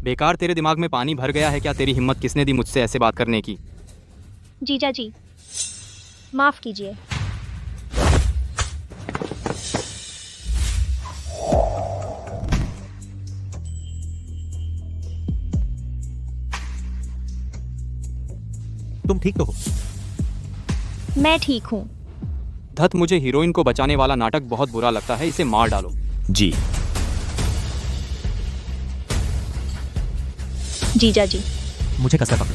बेकार तेरे दिमाग में पानी भर गया है क्या? तेरी हिम्मत किसने दी मुझसे ऐसे बात करने की? जीजा जी, माफ कीजिए। तुम ठीक तो हो? मैं ठीक हूँ। धत, मुझे हीरोइन को बचाने वाला नाटक बहुत बुरा लगता है, इसे मार डालो। जी। जीजा जी, मुझे कसकर पकड़ो।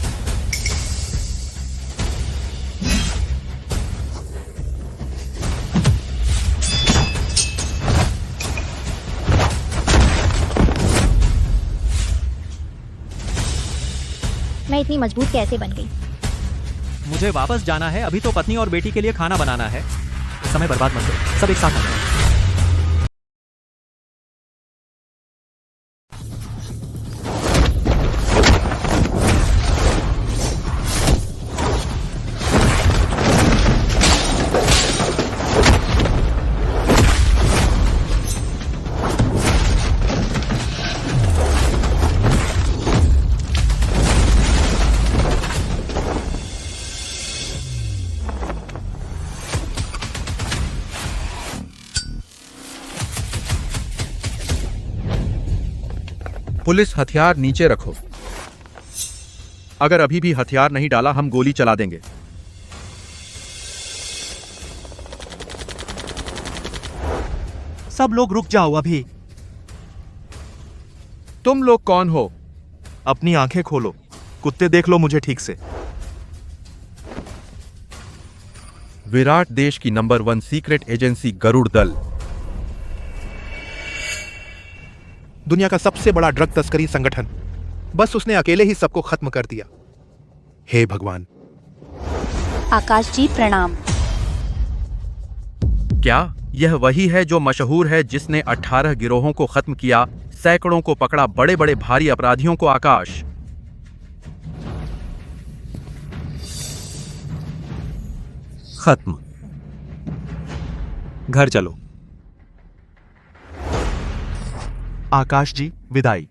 मैं इतनी मजबूत कैसे बन गई? मुझे वापस जाना है, अभी तो पत्नी और बेटी के लिए खाना बनाना है। समय बर्बाद मत करो, सब एक साथ आ जाओ। पुलिस, हथियार नीचे रखो। अगर अभी भी हथियार नहीं डाला हम गोली चला देंगे। सब लोग रुक जाओ अभी। तुम लोग कौन हो? अपनी आंखें खोलो, कुत्ते देख लो मुझे ठीक से। विराट देश की नंबर 1 सीक्रेट एजेंसी गरुड़ दल। दुनिया का सबसे बड़ा ड्रग तस्करी संगठन। बस उसने अकेले ही सबको खत्म कर दिया। हे भगवान। आकाश जी प्रणाम। क्या यह वही है जो मशहूर है जिसने 18 गिरोहों को खत्म किया, सैकड़ों को पकड़ा, बड़े बड़े भारी अपराधियों को? आकाश, खत्म। घर चलो। आकाश जी, विदाई।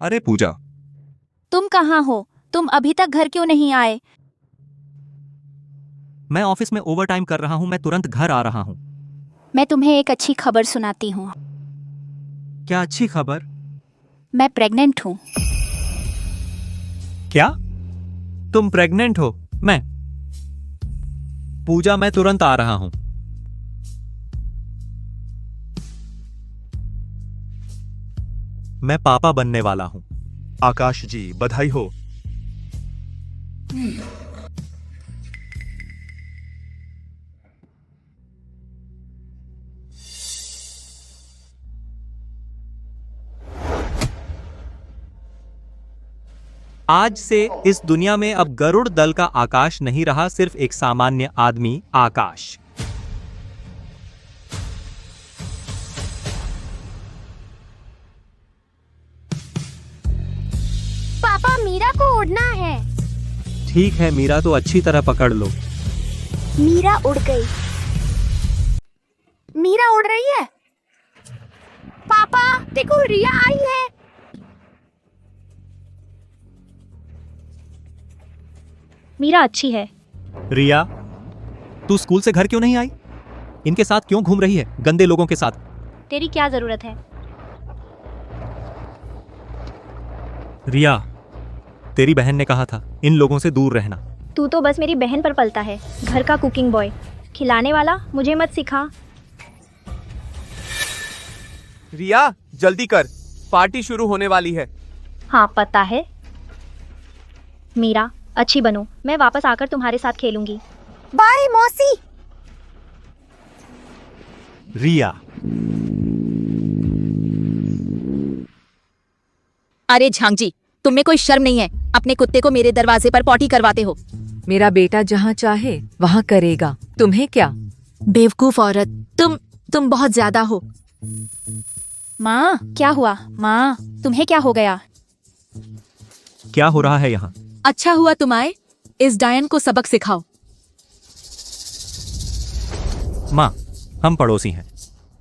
अरे पूजा, तुम कहाँ हो? तुम अभी तक घर क्यों नहीं आए? मैं ऑफिस में ओवरटाइम कर रहा हूँ, मैं तुरंत घर आ रहा हूँ। मैं तुम्हें एक अच्छी खबर सुनाती हूँ। क्या अच्छी खबर? मैं प्रेग्नेंट हूँ। क्या? तुम प्रेग्नेंट हो? मैं पूजा, मैं तुरंत आ रहा हूं। मैं पापा बनने वाला हूं। आकाश जी, बधाई हो। आज से इस दुनिया में अब गरुड़ दल का आकाश नहीं रहा, सिर्फ एक सामान्य आदमी आकाश। पापा, मीरा को उड़ना है। ठीक है मीरा, तो अच्छी तरह पकड़ लो। मीरा उड़ गई। मीरा उड़ रही है। पापा देखो, रिया आई है। मीरा अच्छी है। रिया, तू स्कूल से घर क्यों नहीं आई? इनके साथ क्यों घूम रही है, गंदे लोगों के साथ? तेरी क्या जरूरत है? रिया, तेरी बहन ने कहा था इन लोगों से दूर रहना। तू तो बस मेरी बहन पर पलता है, घर का कुकिंग बॉय, खिलाने वाला। मुझे मत सिखा। रिया, जल्दी कर, पार्टी शुरू होने वाली है। हाँ पता है। मीरा अच्छी बनो, मैं वापस आकर तुम्हारे साथ खेलूंगी। बाय मौसी। रिया, अरे झांग जी, तुम्हें कोई शर्म नहीं है? अपने कुत्ते को मेरे दरवाजे पर पॉटी करवाते हो। मेरा बेटा जहाँ चाहे वहाँ करेगा, तुम्हें क्या? बेवकूफ औरत, तुम बहुत ज्यादा हो। माँ, क्या हुआ? माँ, तुम्हें क्या हो गया? क्या हो रहा है यहाँ? अच्छा हुआ तुम आए। इस डायन को सबक सिखाओ। माँ, हम पड़ोसी हैं,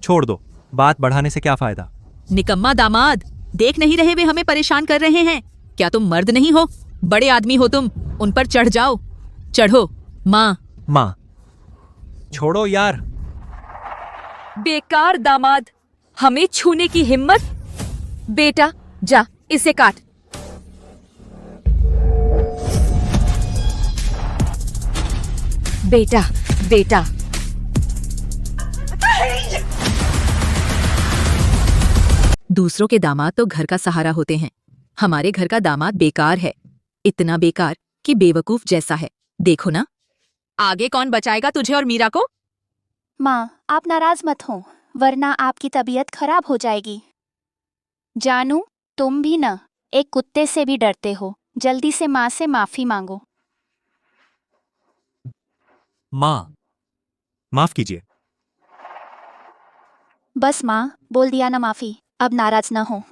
छोड़ दो, बात बढ़ाने से क्या फायदा। निकम्मा दामाद, देख नहीं रहे वे हमें परेशान कर रहे हैं? क्या तुम मर्द नहीं हो? बड़े आदमी हो तुम, उन पर चढ़ जाओ। चढ़ो। माँ। माँ, छोड़ो यार। बेकार दामाद, हमें छूने की हिम्मत। बेटा जा, इसे काट। बेटा बेटा। दूसरों के दामाद तो घर का सहारा होते हैं। हमारे घर का दामाद बेकार है, इतना बेकार कि बेवकूफ जैसा है। देखो ना, आगे कौन बचाएगा तुझे और मीरा को? माँ, आप नाराज मत हो, वरना आपकी तबीयत खराब हो जाएगी। जानू, तुम भी न एक कुत्ते से भी डरते हो। जल्दी से माँ से माफी मांगो। माँ, माफ कीजिए। बस माँ, बोल दिया ना माफी, अब नाराज न हो।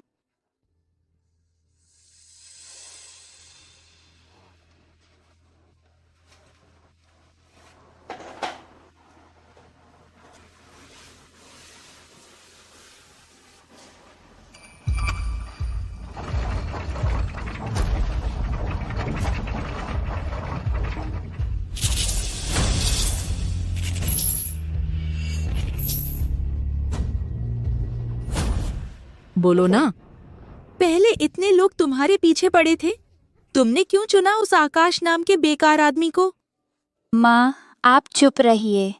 बोलो ना। पहले इतने लोग तुम्हारे पीछे पड़े थे, तुमने क्यों चुना उस आकाश नाम के बेकार आदमी को? माँ, आप चुप रहिए।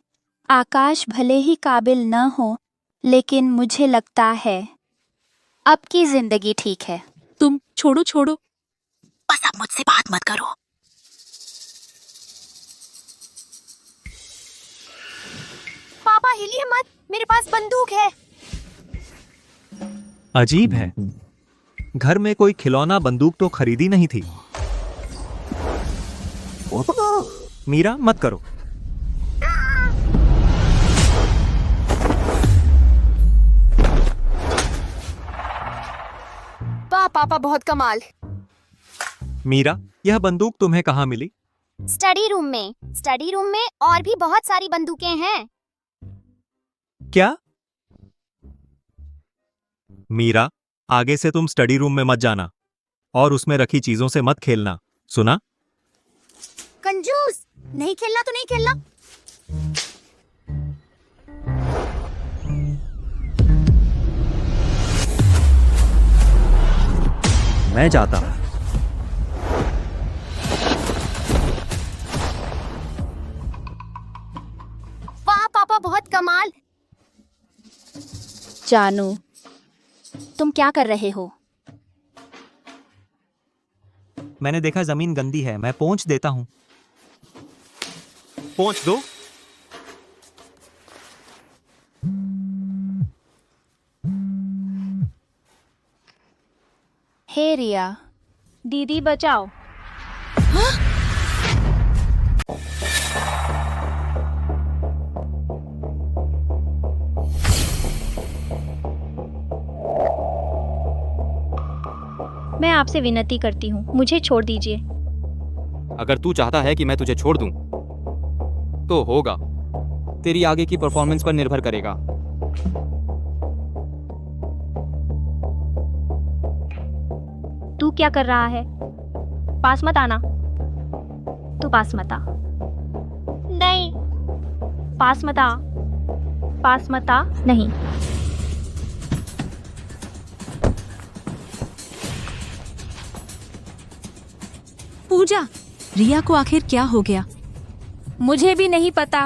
आकाश भले ही काबिल न हो, लेकिन मुझे लगता है अब की जिंदगी ठीक है। तुम छोड़ो छोड़ो, बस अब मुझसे बात मत करो। पापा हिलिए मत, मेरे पास बंदूक है। अजीब है, घर में कोई खिलौना बंदूक तो खरीदी नहीं थी। मीरा, मत करो। वाह पापा, बहुत कमाल। मीरा, यह बंदूक तुम्हें कहाँ मिली? स्टडी रूम में। स्टडी रूम में और भी बहुत सारी बंदूकें हैं। क्या? मीरा, आगे से तुम स्टडी रूम में मत जाना और उसमें रखी चीजों से मत खेलना, सुना? कंजूस, नहीं खेलना तो नहीं खेलना। मैं जाता हूं। वाह पापा, बहुत कमाल। जानू, तुम क्या कर रहे हो? मैंने देखा जमीन गंदी है, मैं पोंछ देता हूं। पोंछ दो। हे रिया, दीदी बचाओ। मैं आपसे विनती करती हूँ, मुझे छोड़ दीजिए। अगर तू चाहता है कि मैं तुझे छोड़ दूं, तो होगा। तेरी आगे की परफॉर्मेंस पर निर्भर करेगा। तू क्या कर रहा है? पास मत आना। तू पास मत आ। नहीं, पास मत आ। पास मत आ। नहीं। पूजा, रिया को आखिर क्या हो गया? मुझे भी नहीं पता।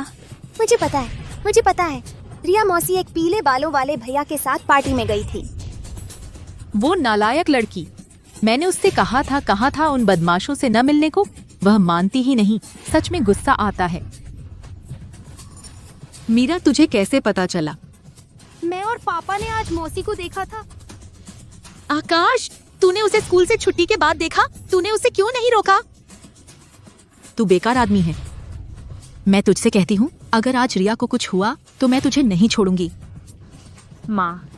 मुझे पता है, मुझे पता है। रिया मौसी एक पीले बालों वाले भैया के साथ पार्टी में गई थी। वो नालायक लड़की, मैंने उससे कहा था उन बदमाशों से न मिलने को, वह मानती ही नहीं। सच में गुस्सा आता है। मीरा, तुझे कैसे पता चला? मैं और पापा ने आज मौसी को देखा था। आकाश, तूने उसे स्कूल से छुट्टी के बाद देखा? तूने उसे क्यों नहीं रोका? तू बेकार आदमी है। मैं तुझसे कहती हूँ, अगर आज रिया को कुछ हुआ तो मैं तुझे नहीं छोड़ूंगी। माँ,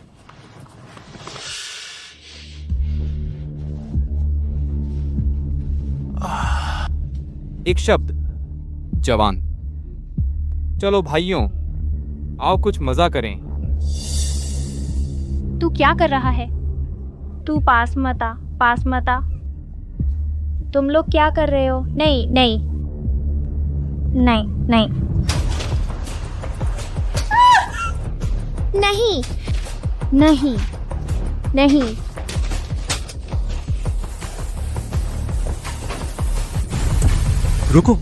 एक शब्द, जवान। चलो भाइयों, आओ कुछ मजा करें। तू क्या कर रहा है? तू पास मत आ, पास मत आ। तुम लोग क्या कर रहे हो? नहीं नहीं नहीं नहीं नहीं नहीं नहीं। रुको।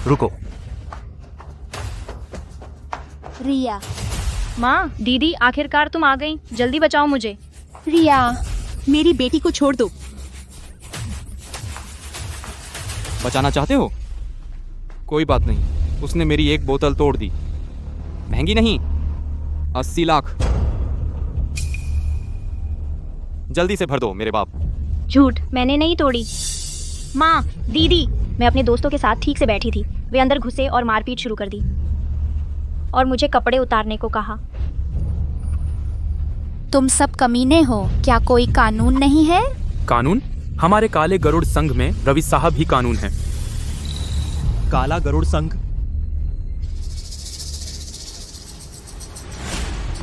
रुको। रिया, माँ, दीदी, आखिरकार तुम आ गई। जल्दी बचाओ मुझे। रिया, मेरी बेटी को छोड़ दो। बचाना चाहते हो? कोई बात नहीं, उसने मेरी एक बोतल तोड़ दी। महंगी नहीं, 80 लाख। जल्दी से भर दो मेरे बाप। झूठ, मैंने नहीं तोड़ी। माँ, दीदी, मैं अपने दोस्तों के साथ ठीक से बैठी थी। वे अंदर घुसे और मारपीट शुरू कर दी और मुझे कपड़े उतारने को कहा। तुम सब कमीने हो। क्या कोई कानून नहीं है? कानून? हमारे काले गरुड़ संघ में रवि साहब ही कानून है। काला गरुड़ संघ?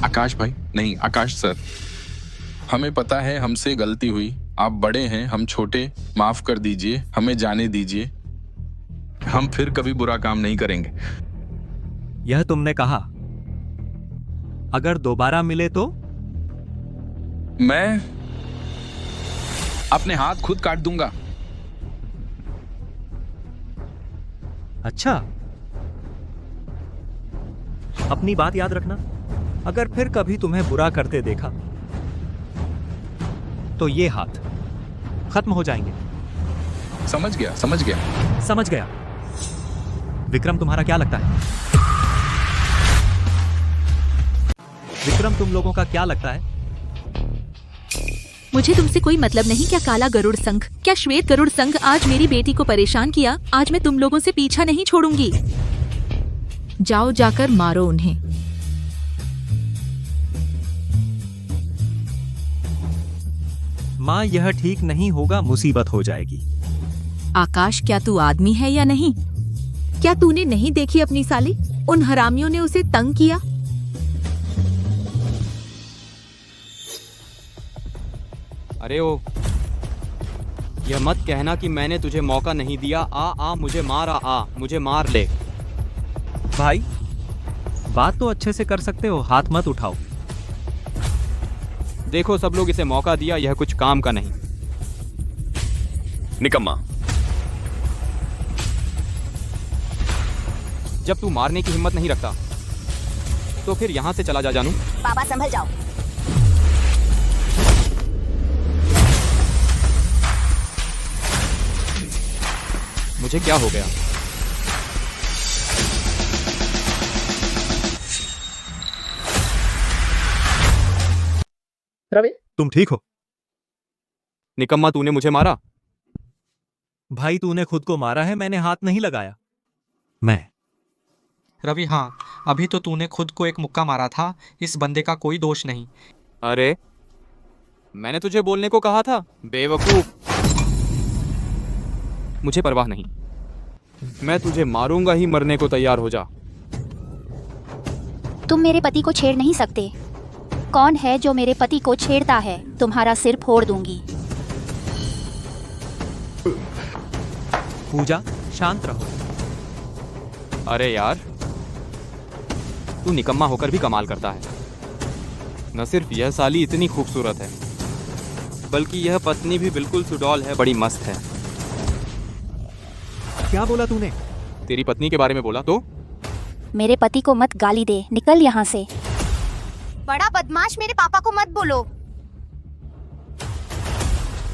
आकाश भाई, नहीं आकाश सर, हमें पता है हमसे गलती हुई। आप बड़े हैं, हम छोटे, माफ कर दीजिए, हमें जाने दीजिए। हम फिर कभी बुरा काम नहीं करेंगे। यह तुमने कहा। अगर दोबारा मिले तो? मैं अपने हाथ खुद काट दूंगा। अच्छा, अपनी बात याद रखना। अगर फिर कभी तुम्हें बुरा करते देखा तो ये हाथ खत्म हो जाएंगे। समझ गया, समझ गया। समझ गया। विक्रम, तुम्हारा क्या लगता है? विक्रम, तुम लोगों का क्या लगता है? मुझे तुमसे कोई मतलब नहीं। क्या काला गरुड़ संघ, क्या श्वेत गरुड़ संघ आज मेरी बेटी को परेशान किया? आज मैं तुम लोगों से पीछा नहीं छोड़ूंगी। जाओ, जाकर मारो उन्हें। माँ, यह ठीक नहीं होगा, मुसीबत हो जाएगी। आकाश, क्या तू आदमी है या नहीं? क्या तूने नहीं देखी अपनी साली? उन हरामियों ने उसे तंग किया। अरे ओ, यह मत कहना कि मैंने तुझे मौका नहीं दिया। आ मुझे मार, मुझे मार ले। भाई, बात तो अच्छे से कर सकते हो, हाथ मत उठाओ। देखो, सब लोग इसे मौका दिया, यह कुछ काम का नहीं। निकम्मा। जब तू मारने की हिम्मत नहीं रखता तो फिर यहां से चला जा जानू। बाबा संभल जाओ। मुझे क्या हो गया? रवि, तुम ठीक हो? निकम्मा, तूने मुझे मारा। भाई, तूने खुद को मारा है, मैंने हाथ नहीं लगाया। मैं रवि, हाँ, अभी तो तूने खुद को एक मुक्का मारा था। इस बंदे का कोई दोष नहीं। अरे, मैंने तुझे बोलने को कहा था, बेवकूफ। मुझे परवाह नहीं, मैं तुझे मारूंगा ही, मरने को तैयार हो जा। तुम मेरे पति को छेड़ नहीं सकते। कौन है जो मेरे पति को छेड़ता है? तुम्हारा सिर फोड़ दूंगी। पूजा, शांत रहो। अरे यार, तू निकम्मा होकर भी कमाल करता है। न सिर्फ यह साली इतनी खूबसूरत है, बल्कि यह पत्नी भी बिल्कुल सुडौल है, बड़ी मस्त है। क्या बोला तूने? तेरी पत्नी के बारे में बोला तो? मेरे पति को मत गाली दे, निकल यहाँ से। बड़ा बदमाश, मेरे पापा को मत बोलो।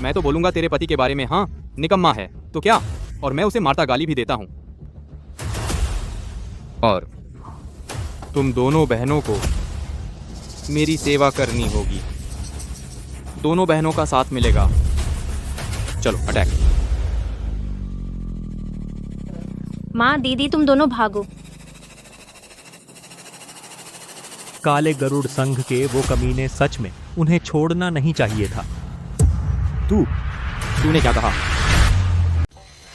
मैं तो बोलूंगा तेरे पति के बारे में। हाँ, निकम्मा है तो क्या, और मैं उसे मारता गाली भी देता हूँ। और तुम दोनों बहनों को मेरी सेवा करनी होगी। दोनों बहनों का साथ मिलेगा। चलो, अटैक। माँ, दीदी, तुम दोनों भागो। काले गरुड़ संघ के वो कमीने, सच में उन्हें छोड़ना नहीं चाहिए था। तूने क्या कहा?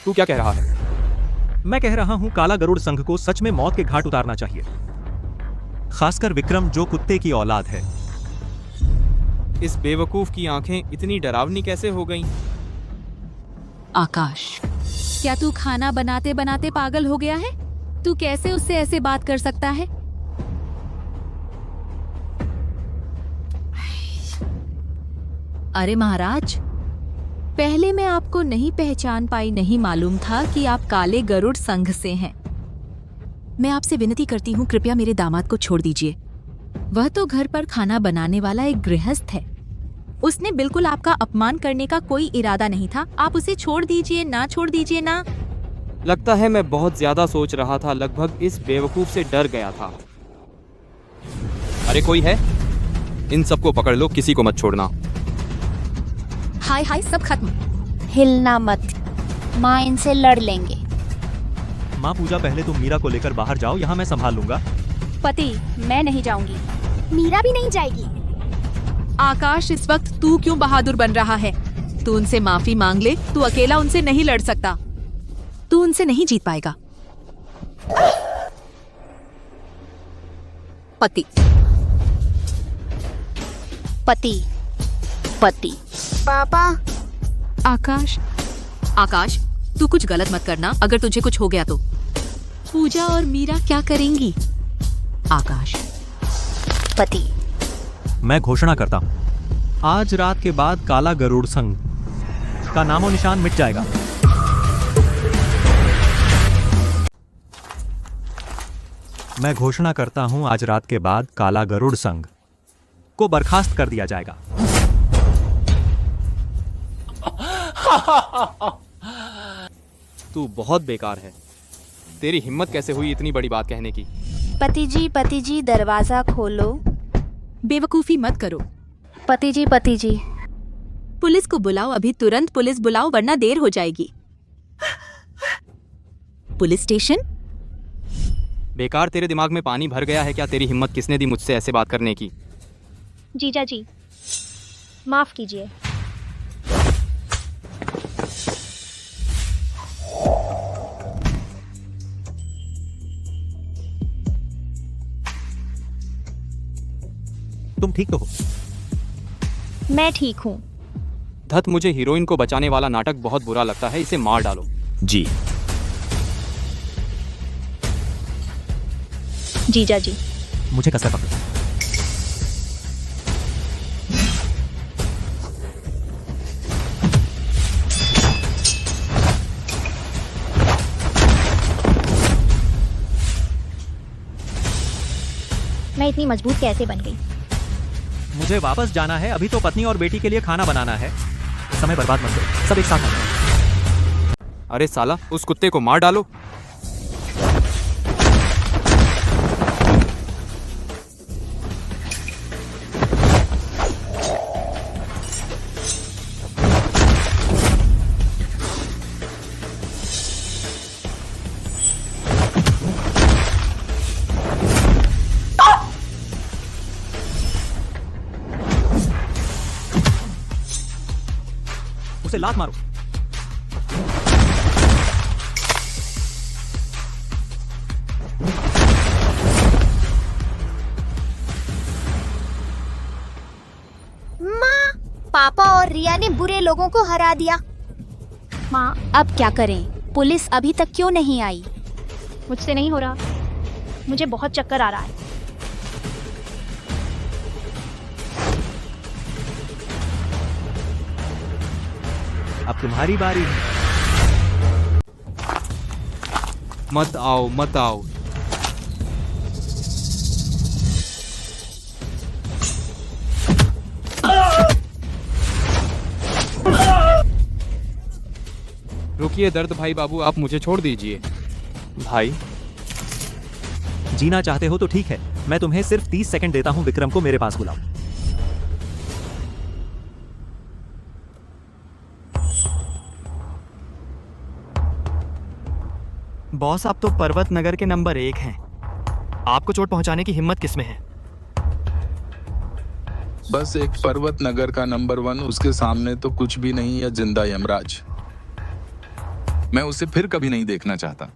तू क्या कह रहा है? मैं कह रहा हूं काला गरुड़ संघ को सच में मौत के घाट उतारना चाहिए, खासकर विक्रम जो कुत्ते की औलाद है। इस बेवकूफ की आंखें इतनी डरावनी कैसे हो गईं? आकाश, क्या तू खाना बनाते बनाते पागल हो गया है? तू कैसे उससे ऐसे बात कर सकता है? अरे महाराज, पहले मैं आपको नहीं पहचान पाई, नहीं मालूम था कि आप काले गरुड़ संघ से हैं। मैं आपसे विनती करती हूँ, कृपया मेरे दामाद को छोड़ दीजिए। वह तो घर पर खाना बनाने वाला एक गृहस्थ है। उसने बिल्कुल आपका अपमान करने का कोई इरादा नहीं था। आप उसे छोड़ दीजिए ना, छोड़ दीजिए ना। लगता है मैं बहुत ज्यादा सोच रहा था, लगभग इस बेवकूफ से डर गया था। अरे कोई है? इन सबको पकड़ लो, किसी को मत छोड़ना। हाय हाय, सब खत्म। हिलना मत, माँ इनसे लड़ लेंगे। माँ पूजा, पहले तुम मीरा को लेकर बाहर जाओ, यहाँ मैं संभाल लूंगा। पति, मैं नहीं जाऊंगी। मीरा भी नहीं जाएगी। आकाश, इस वक्त तू क्यों बहादुर बन रहा है? तू उनसे माफी मांग ले। तू अकेला उनसे नहीं लड़ सकता। तू उनसे नहीं जीत पाएगा। पति, पति, पति। पापा। आकाश, आकाश, तू कुछ गलत मत करना। अगर तुझे कुछ हो गया तो पूजा और मीरा क्या करेंगी? आकाश। पति। मैं घोषणा करता हूँ, आज रात के बाद काला गरुड़ संघ का नामो निशान मिट जाएगा। मैं घोषणा करता हूँ, आज रात के बाद काला गरुड़ संघ को बर्खास्त कर दिया जाएगा। तू बहुत बेकार है। तेरी हिम्मत कैसे हुई इतनी बड़ी बात कहने की? पति जी, दरवाजा खोलो। बेवकूफी मत करो। पति जी। पुलिस को बुलाओ, अभी तुरंत पुलिस बुलाओ, वरना देर हो जाएगी। Police station. बेकार तेरे दिमाग में पानी भर गया है क्या? तेरी हिम्मत किसने दी मुझसे ऐसे बात करने की? जीजा जी, माफ कीजिए। तुम ठीक तो हो? मैं ठीक हूँ। धत, मुझे हीरोइन को बचाने वाला नाटक बहुत बुरा लगता है, इसे मार डालो। जी। जीजा जी। मुझे कसकर पकड़ो। मैं इतनी मजबूत कैसे बन गई? मुझे वापस जाना है, अभी तो पत्नी और बेटी के लिए खाना बनाना है। समय बर्बाद मत करो, सब एक साथ आओ। अरे साला, उस कुत्ते को मार डालो। उसे लात मारो। माँ, पापा और रिया ने बुरे लोगों को हरा दिया। माँ, अब क्या करें? पुलिस अभी तक क्यों नहीं आई? मुझसे नहीं हो रहा, मुझे बहुत चक्कर आ रहा है। अब तुम्हारी बारी है। मत आओ, मत आओ। रुकिए दर्द भाई बाबू, आप मुझे छोड़ दीजिए। भाई, जीना चाहते हो तो ठीक है, मैं तुम्हें सिर्फ 30 सेकंड देता हूं। विक्रम को मेरे पास बुलाओ। बॉस, आप तो पर्वत नगर के नंबर 1 हैं। आपको चोट पहुंचाने की हिम्मत किसमें है? बस एक पर्वत नगर का नंबर 1, उसके सामने तो कुछ भी नहीं है, जिंदा यमराज। मैं उसे फिर कभी नहीं देखना चाहता।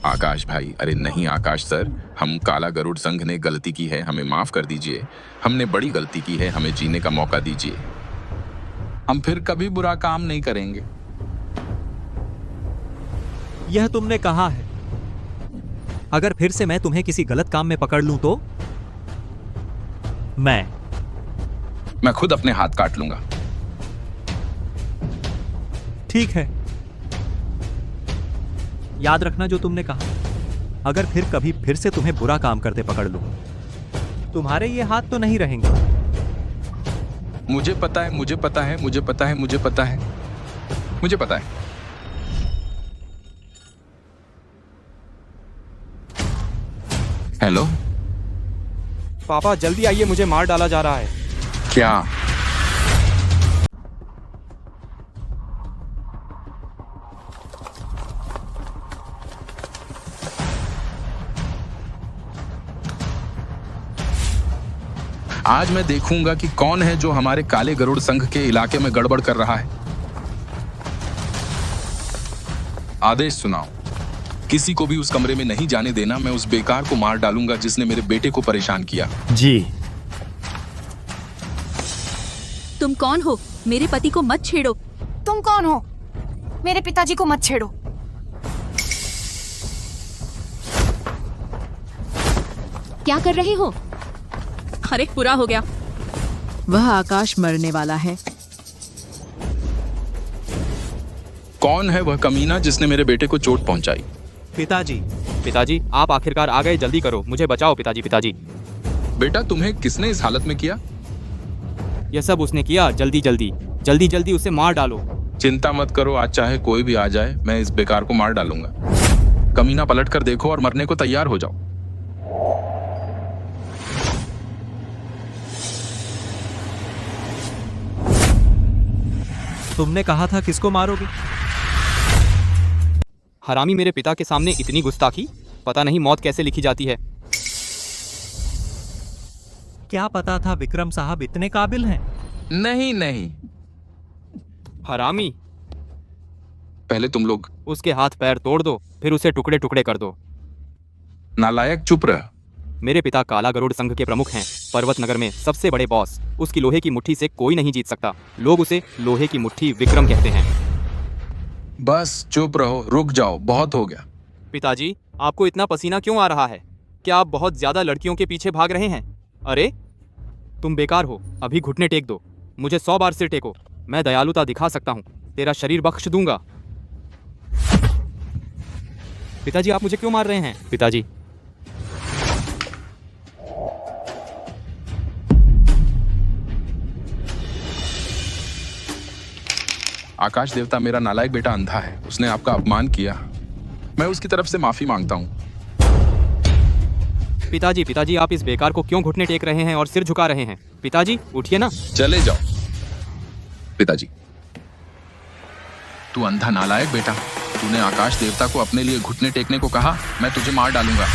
आकाश भाई, अरे नहीं आकाश सर, हम काला गरुड़ संघ ने गलती की है, हमें माफ कर दीजिए। हमने बड़ी गलती की है, हमें जीने का मौका दीजिए। हम फिर कभी बुरा काम नहीं करेंगे। यह तुमने कहा है। अगर फिर से मैं तुम्हें किसी गलत काम में पकड़ लूं तो मैं खुद अपने हाथ काट लूंगा। ठीक है, याद रखना जो तुमने कहा। अगर फिर कभी फिर से तुम्हें बुरा काम करते पकड़ लूं, तुम्हारे ये हाथ तो नहीं रहेंगे। मुझे पता है, मुझे पता है, मुझे पता है, मुझे पता है, मुझे पता है। हेलो पापा जल्दी आइए, मुझे मार डाला जा रहा है। क्या? आज मैं देखूंगा कि कौन है जो हमारे काले गरुड़ संघ के इलाके में गड़बड़ कर रहा है। आदेश सुनाओ, किसी को भी उस कमरे में नहीं जाने देना। मैं उस बेकार को मार डालूंगा जिसने मेरे बेटे को परेशान किया। जी। तुम कौन हो? मेरे पति को मत छेड़ो। तुम कौन हो? मेरे पिताजी को मत छेड़ो। क्या कर रहे हो? अरे पूरा हो गया। वह आकाश मरने वाला है। कौन है वह कमीना जिसने मेरे बेटे को चोट पहुंचाई? पिताजी। पिताजी आप आखिरकार आ गए, जल्दी करो, मुझे बचाओ पिताजी। पिताजी बेटा, तुम्हें किसने इस हालत में किया? यह सब उसने किया। जल्दी जल्दी जल्दी जल्दी उसे मार डालो। चिंता मत करो, आज चाहे कोई भी आ जाए, मैं इस बेकार को मार डालूंगा। कमीना पलट कर देखो और मरने को तैयार हो जाओ। तुमने कहा था किसको मारोगे? हरामी, मेरे पिता के सामने इतनी गुस्ताखी। पता नहीं मौत कैसे लिखी जाती है। क्या पता था विक्रम साहब इतने काबिल हैं? नहीं नहीं, हरामी, पहले तुम लोग उसके हाथ पैर तोड़ दो, फिर उसे टुकड़े टुकड़े कर दो। नालायक, चुप रह। मेरे पिता काला गरुड़ संघ के प्रमुख हैं, पर्वत नगर में सबसे बड़े बॉस। उसकी लोहे की मुट्ठी से कोई नहीं जीत सकता। लोग उसे लोहे की मुट्ठी विक्रम कहते हैं। बस चुप रहो, रुक जाओ, बहुत हो गया। पिताजी आपको इतना पसीना क्यों आ रहा है? क्या आप बहुत ज्यादा लड़कियों के पीछे भाग रहे हैं? अरे तुम बेकार हो, अभी घुटने टेक दो। मुझे 100 बार सिर टेको, मैं दयालुता दिखा सकता हूँ, तेरा शरीर बख्श दूंगा। पिताजी आप मुझे क्यों मार रहे हैं? पिताजी आकाश देवता, मेरा नालायक बेटा अंधा है, उसने आपका अपमान किया। मैं उसकी तरफ से माफी मांगता हूँ। पिताजी पिताजी आप इस बेकार को क्यों घुटने टेक रहे हैं और सिर झुका रहे हैं? पिताजी उठिए ना। चले जाओ। पिताजी, तू अंधा नालायक बेटा, तूने आकाश देवता को अपने लिए घुटने टेकने को कहा। मैं तुझे मार डालूंगा।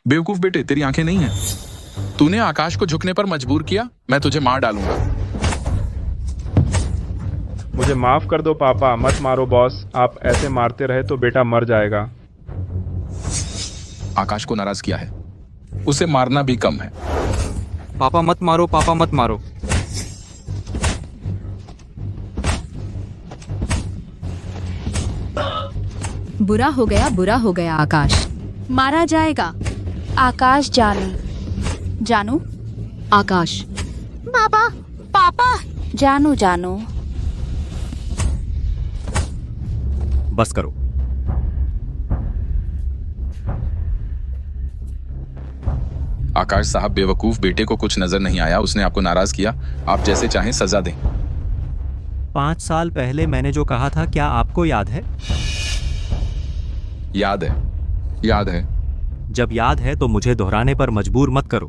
बेवकूफ बेटे, तेरी आंखें नहीं हैं। तूने आकाश को झुकने पर मजबूर किया। मैं तुझे मार डालूंगा। मुझे माफ कर दो पापा, मत मारो बॉस। आप ऐसे मारते रहे तो बेटा मर जाएगा। आकाश को नाराज किया है, उसे मारना भी कम है। पापा मत मारो, पापा मत मारो। बुरा हो गया, बुरा हो गया। आकाश मारा जाएगा। आकाश जानू। जानू? आकाश। पापा, पापा। जानू जानू। बस करो। आकाश साहब, बेवकूफ बेटे को कुछ नजर नहीं आया, उसने आपको नाराज किया। आप जैसे चाहें सजा दें। 5 साल पहले मैंने जो कहा था, क्या आपको याद है? याद है, याद है। जब याद है तो मुझे दोहराने पर मजबूर मत करो।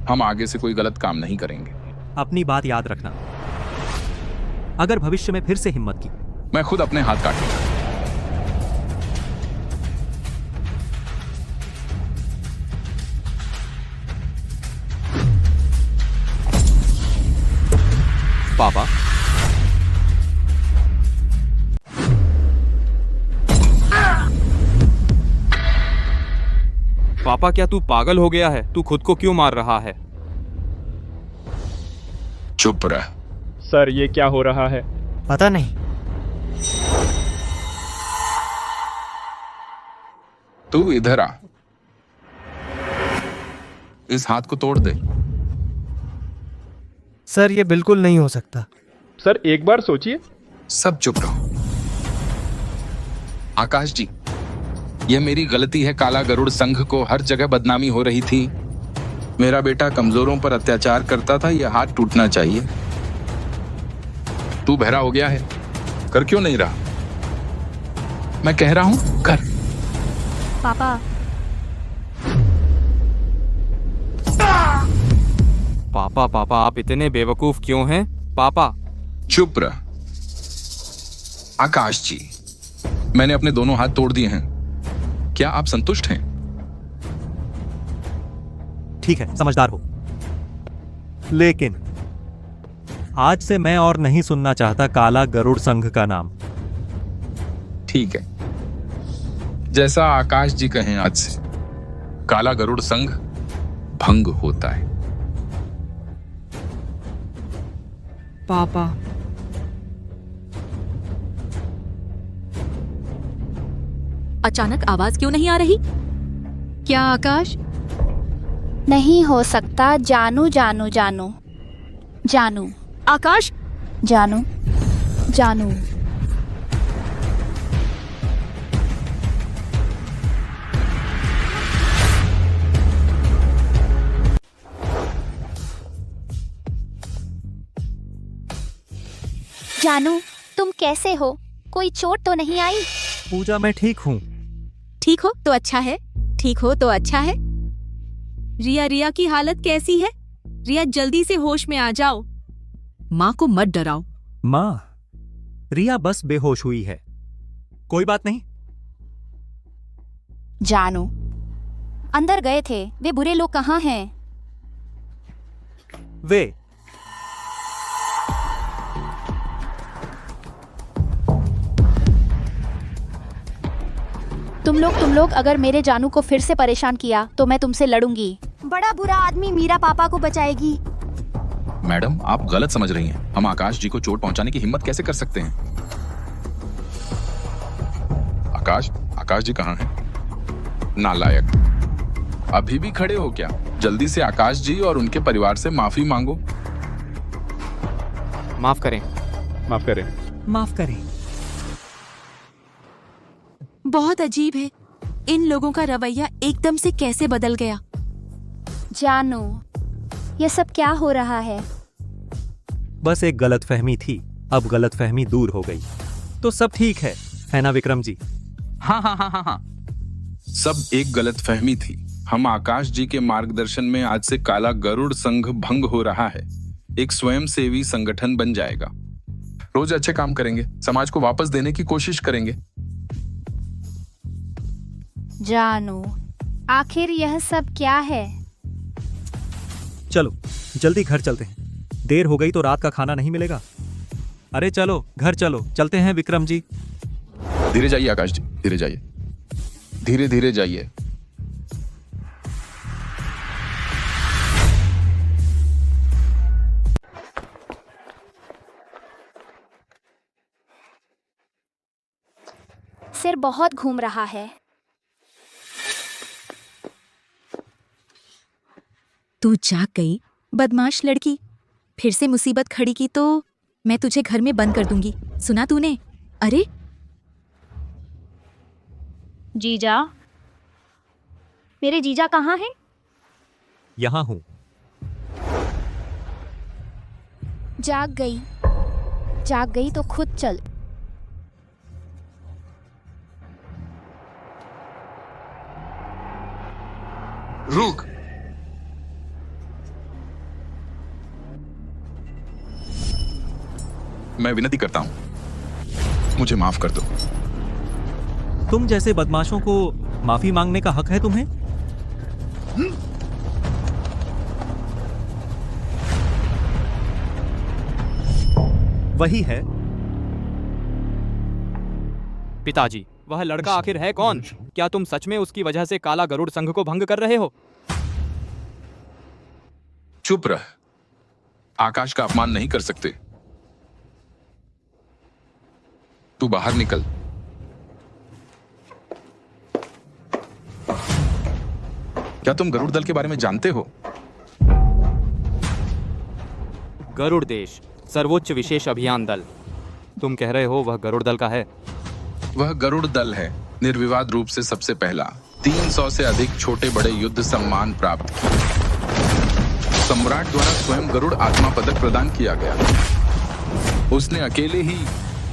हम आगे से कोई गलत काम नहीं करेंगे। अपनी बात याद रखना। अगर भविष्य में फिर से हिम्मत की, मैं खुद अपने हाथ काटूंगा। पापा, पापा क्या तू पागल हो गया है? तू खुद को क्यों मार रहा है? चुप रह। सर ये क्या हो रहा है? पता नहीं। तू इधर आ, इस हाथ को तोड़ दे। सर ये बिल्कुल नहीं हो सकता। सर एक बार सोचिए। सब चुप रहो। आकाश जी, यह मेरी गलती है। काला गरुड़ संघ को हर जगह बदनामी हो रही थी। मेरा बेटा कमजोरों पर अत्याचार करता था, यह हाथ टूटना चाहिए। तू बहरा हो गया है, कर क्यों नहीं रहा? मैं कह रहा हूं कर। पापा, पापा पापा आप इतने बेवकूफ क्यों हैं? पापा चुप रह। आकाश जी, मैंने अपने दोनों हाथ तोड़ दिए हैं, क्या आप संतुष्ट हैं? ठीक है, समझदार हो। लेकिन आज से मैं और नहीं सुनना चाहता काला गरुड़ संघ का नाम। ठीक है, जैसा आकाश जी कहें, आज से काला गरुड़ संघ भंग होता है। पापा, अचानक आवाज क्यों नहीं आ रही? क्या आकाश? नहीं हो सकता। जानू जानू जानू जानू आकाश, जानू जानू। जानू, तुम कैसे हो? कोई चोट तो नहीं आई? पूजा, मैं ठीक हूं। ठीक हो तो अच्छा है, ठीक हो तो अच्छा है। रिया की हालत कैसी है? रिया जल्दी से होश में आ जाओ। माँ को मत डराओ। माँ, रिया बस बेहोश हुई है, कोई बात नहीं। जानू, अंदर गए थे। वे बुरे लोग कहाँ हैं? वे तुम लोग अगर मेरे जानू को फिर से परेशान किया तो मैं तुमसे लड़ूंगी। बड़ा बुरा आदमी मीरा पापा को बचाएगी। मैडम, आप गलत समझ रही हैं। हम आकाश जी को चोट पहुंचाने की हिम्मत कैसे कर सकते हैं? आकाश जी कहाँ हैं? नालायक, अभी भी खड़े हो क्या? जल्दी से आकाश जी और उनके परिवार से माफी मांगो। माफ करें। माफ करें। माफ करें। बहुत अजीब है, इन लोगों का रवैया एकदम से कैसे बदल गया। जानू, ये सब क्या हो रहा है? बस एक गलतफहमी थी, अब गलतफहमी दूर हो गई तो सब ठीक है ना विक्रम जी? हाँ। सब एक गलतफहमी थी। हम आकाश जी के मार्गदर्शन में आज से काला गरुड़ संघ भंग हो रहा है, एक स्वयंसेवी संगठन बन जाएगा। रोज अच्छे काम करेंगे, समाज को वापस देने की कोशिश करेंगे। जानू, आखिर यह सब क्या है? चलो जल्दी घर चलते हैं, देर हो गई तो रात का खाना नहीं मिलेगा। अरे चलो घर चलो, चलते हैं विक्रम जी। धीरे जाइए आकाश जी, धीरे जाइए, धीरे धीरे जाइए। सिर बहुत घूम रहा है। तू जाग गई, बदमाश लड़की। फिर से मुसीबत खड़ी की तो मैं तुझे घर में बंद कर दूंगी, सुना तूने? अरे जीजा, मेरे जीजा कहाँ हैं? यहां हूं। जाग गई तो खुद चल। रुक। मैं विनती करता हूं, मुझे माफ कर दो। तुम जैसे बदमाशों को माफी मांगने का हक है तुम्हें? वही है। पिताजी, वह लड़का आखिर है कौन? क्या तुम सच में उसकी वजह से काला गरुड़ संघ को भंग कर रहे हो? चुप रह। आकाश का अपमान नहीं कर सकते। तू बाहर निकल। क्या तुम गरुड़ दल के बारे में जानते हो? गरुड़ देश सर्वोच्च विशेष अभियान दल। तुम कह रहे हो वह गरुड़ दल का है? वह गरुड़ दल है, निर्विवाद रूप से सबसे पहला। 300 से अधिक छोटे बड़े युद्ध सम्मान प्राप्त किए। सम्राट द्वारा स्वयं गरुड़ आत्मा पदक प्रदान किया गया। उसने अकेले ही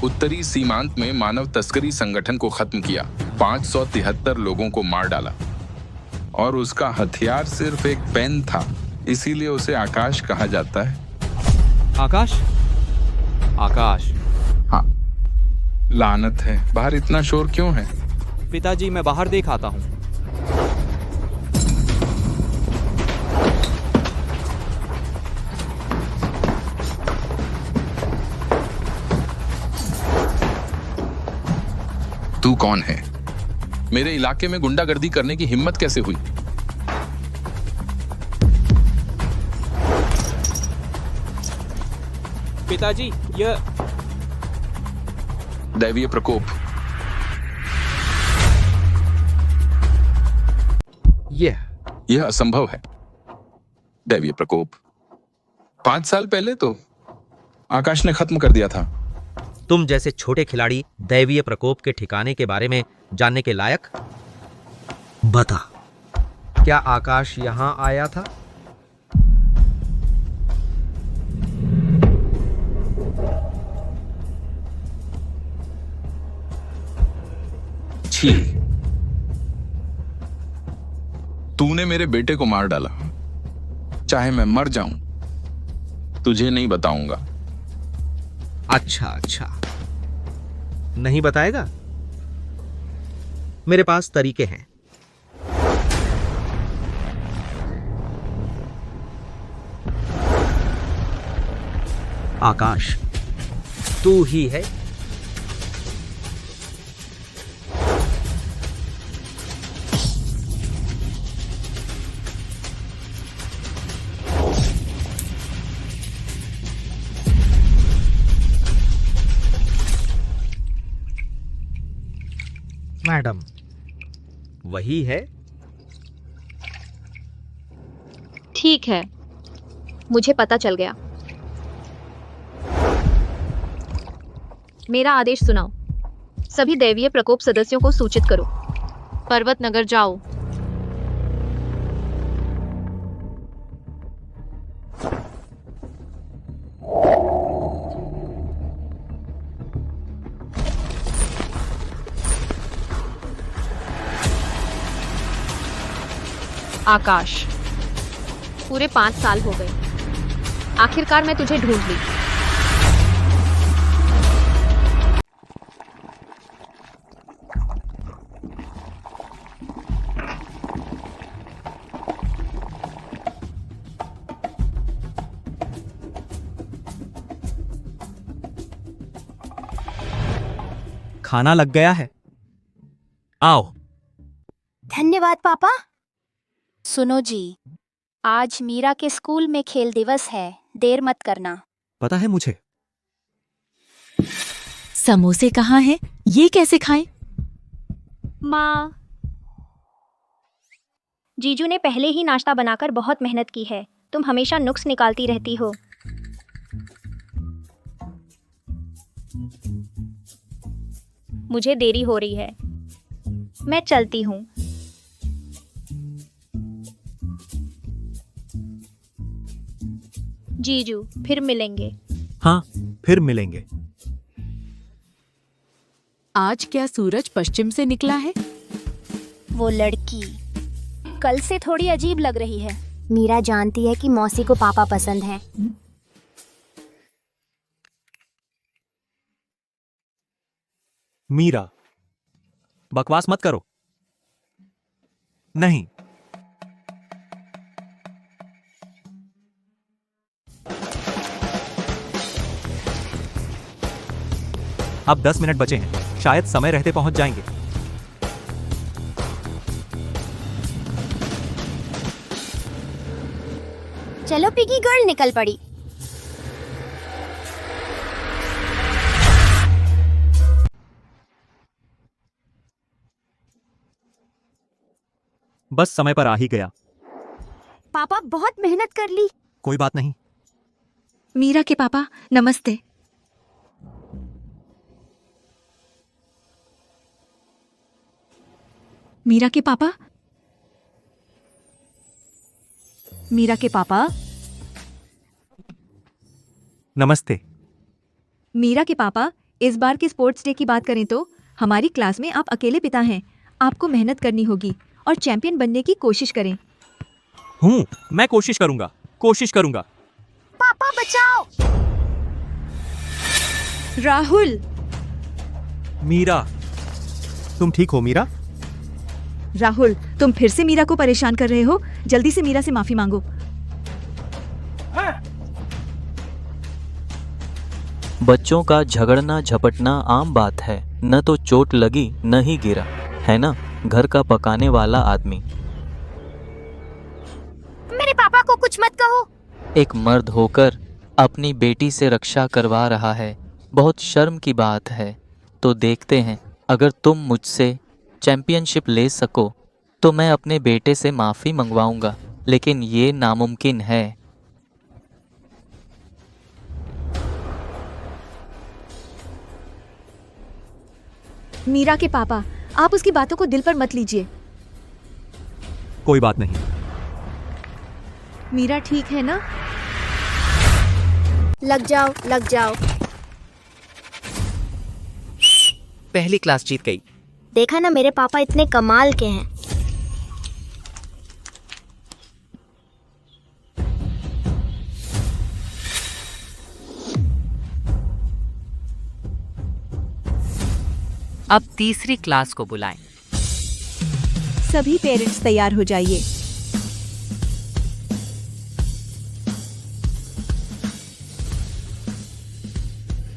उत्तरी सीमांत में मानव तस्करी संगठन को खत्म किया। 573 लोगों को मार डाला और उसका हथियार सिर्फ एक पेन था, इसीलिए उसे आकाश कहा जाता है। आकाश? आकाश? हाँ, लानत है। बाहर इतना शोर क्यों है? पिताजी, मैं बाहर देख आता हूँ। तू कौन है? मेरे इलाके में गुंडागर्दी करने की हिम्मत कैसे हुई? पिताजी, यह दैवीय प्रकोप। यह असंभव है। दैवीय प्रकोप 5 साल पहले तो आकाश ने खत्म कर दिया था। तुम जैसे छोटे खिलाड़ी दैवीय प्रकोप के ठिकाने के बारे में जानने के लायक? बता, क्या आकाश यहां आया था? छी, तूने मेरे बेटे को मार डाला। चाहे मैं मर जाऊं, तुझे नहीं बताऊंगा। अच्छा, नहीं बताएगा? मेरे पास तरीके हैं। आकाश, तू ही है? मैडम, वही है? ठीक है, मुझे पता चल गया। मेरा आदेश सुनाओ। सभी दैवीय प्रकोप सदस्यों को सूचित करो। पर्वत नगर जाओ। आकाश, पूरे 5 साल हो गए। आखिरकार मैं तुझे ढूंढ ली। खाना लग गया है, आओ। धन्यवाद पापा। सुनो जी, आज मीरा के स्कूल में खेल दिवस है, देर मत करना। पता है मुझे। समोसे कहाँ हैं? ये कैसे खाएं? माँ, जीजू ने पहले ही नाश्ता बनाकर बहुत मेहनत की है। तुम हमेशा नुक्स निकालती रहती हो। मुझे देरी हो रही है, मैं चलती हूँ। जीजू, फिर मिलेंगे। हाँ, फिर मिलेंगे। आज क्या सूरज पश्चिम से निकला है? वो लड़की कल से थोड़ी अजीब लग रही है। मीरा जानती है कि मौसी को पापा पसंद है। मीरा, बकवास मत करो। नहीं, अब 10 मिनट बचे हैं, शायद समय रहते पहुंच जाएंगे। चलो पिगी गर्ल निकल पड़ी। बस समय पर आ ही गया। पापा बहुत मेहनत कर ली। कोई बात नहीं। मीरा के पापा नमस्ते। मीरा के पापा, मीरा के पापा, नमस्ते। मीरा के पापा, इस बार के स्पोर्ट्स डे की बात करें तो हमारी क्लास में आप अकेले पिता हैं। आपको मेहनत करनी होगी और चैंपियन बनने की कोशिश करें। मैं कोशिश करूंगा। पापा बचाओ। राहुल। मीरा, तुम ठीक हो मीरा? राहुल, तुम फिर से मीरा को परेशान कर रहे हो। जल्दी से मीरा से माफी मांगो। बच्चों का झगड़ना झपटना आम बात है। न तो चोट लगी न ही गिरा, है ना? घर का पकाने वाला आदमी। मेरे पापा को कुछ मत कहो। एक मर्द होकर अपनी बेटी से रक्षा करवा रहा है, बहुत शर्म की बात है। तो देखते हैं, अगर तुम मुझसे चैंपियनशिप ले सको तो मैं अपने बेटे से माफ़ी मंगवाऊंगा, लेकिन ये नामुमकिन है। मीरा के पापा, आप उसकी बातों को दिल पर मत लीजिए। कोई बात नहीं। मीरा ठीक है ना? लग जाओ। पहली क्लास जीत गई। देखा ना, मेरे पापा इतने कमाल के हैं। अब तीसरी क्लास को बुलाएं। सभी पेरेंट्स तैयार हो जाइए।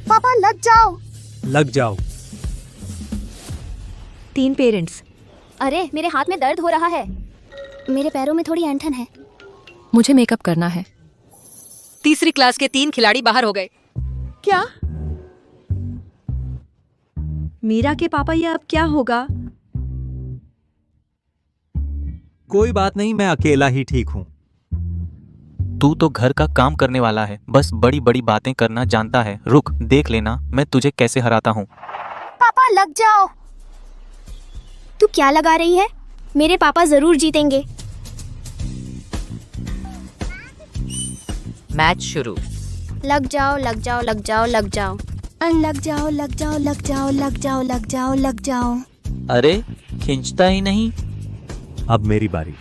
पापा लग जाओ। 3 पेरेंट्स। अरे मेरे हाथ में दर्द हो रहा है। मेरे पैरों में थोड़ी ऐंठन है। मुझे मेकअप करना है। तीसरी क्लास के 3 खिलाड़ी बाहर हो गए। क्या? मीरा के पापा, ये अब क्या होगा? कोई बात नहीं, मैं अकेला ही ठीक हूँ। तू तो घर का काम करने वाला है, बस बड़ी बड़ी बातें करना जानता है। रुक, देख लेना मैं तुझे कैसे हराता हूँ। पापा लग जाओ। तू क्या लगा रही है? मेरे पापा जरूर जीतेंगे। मैच शुरू। लग जाओ। अरे खींचता ही नहीं। अब मेरी बारी।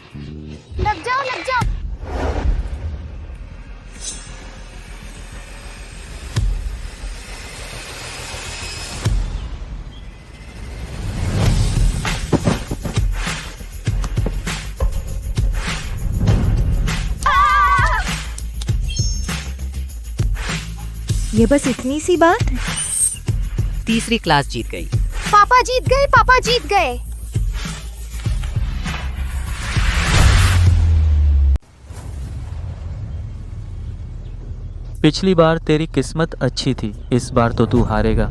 लग जाओ। ये बस इतनी सी बात? तीसरी क्लास जीत गई। पापा जीत गए। पिछली बार तेरी किस्मत अच्छी थी, इस बार तो तू हारेगा।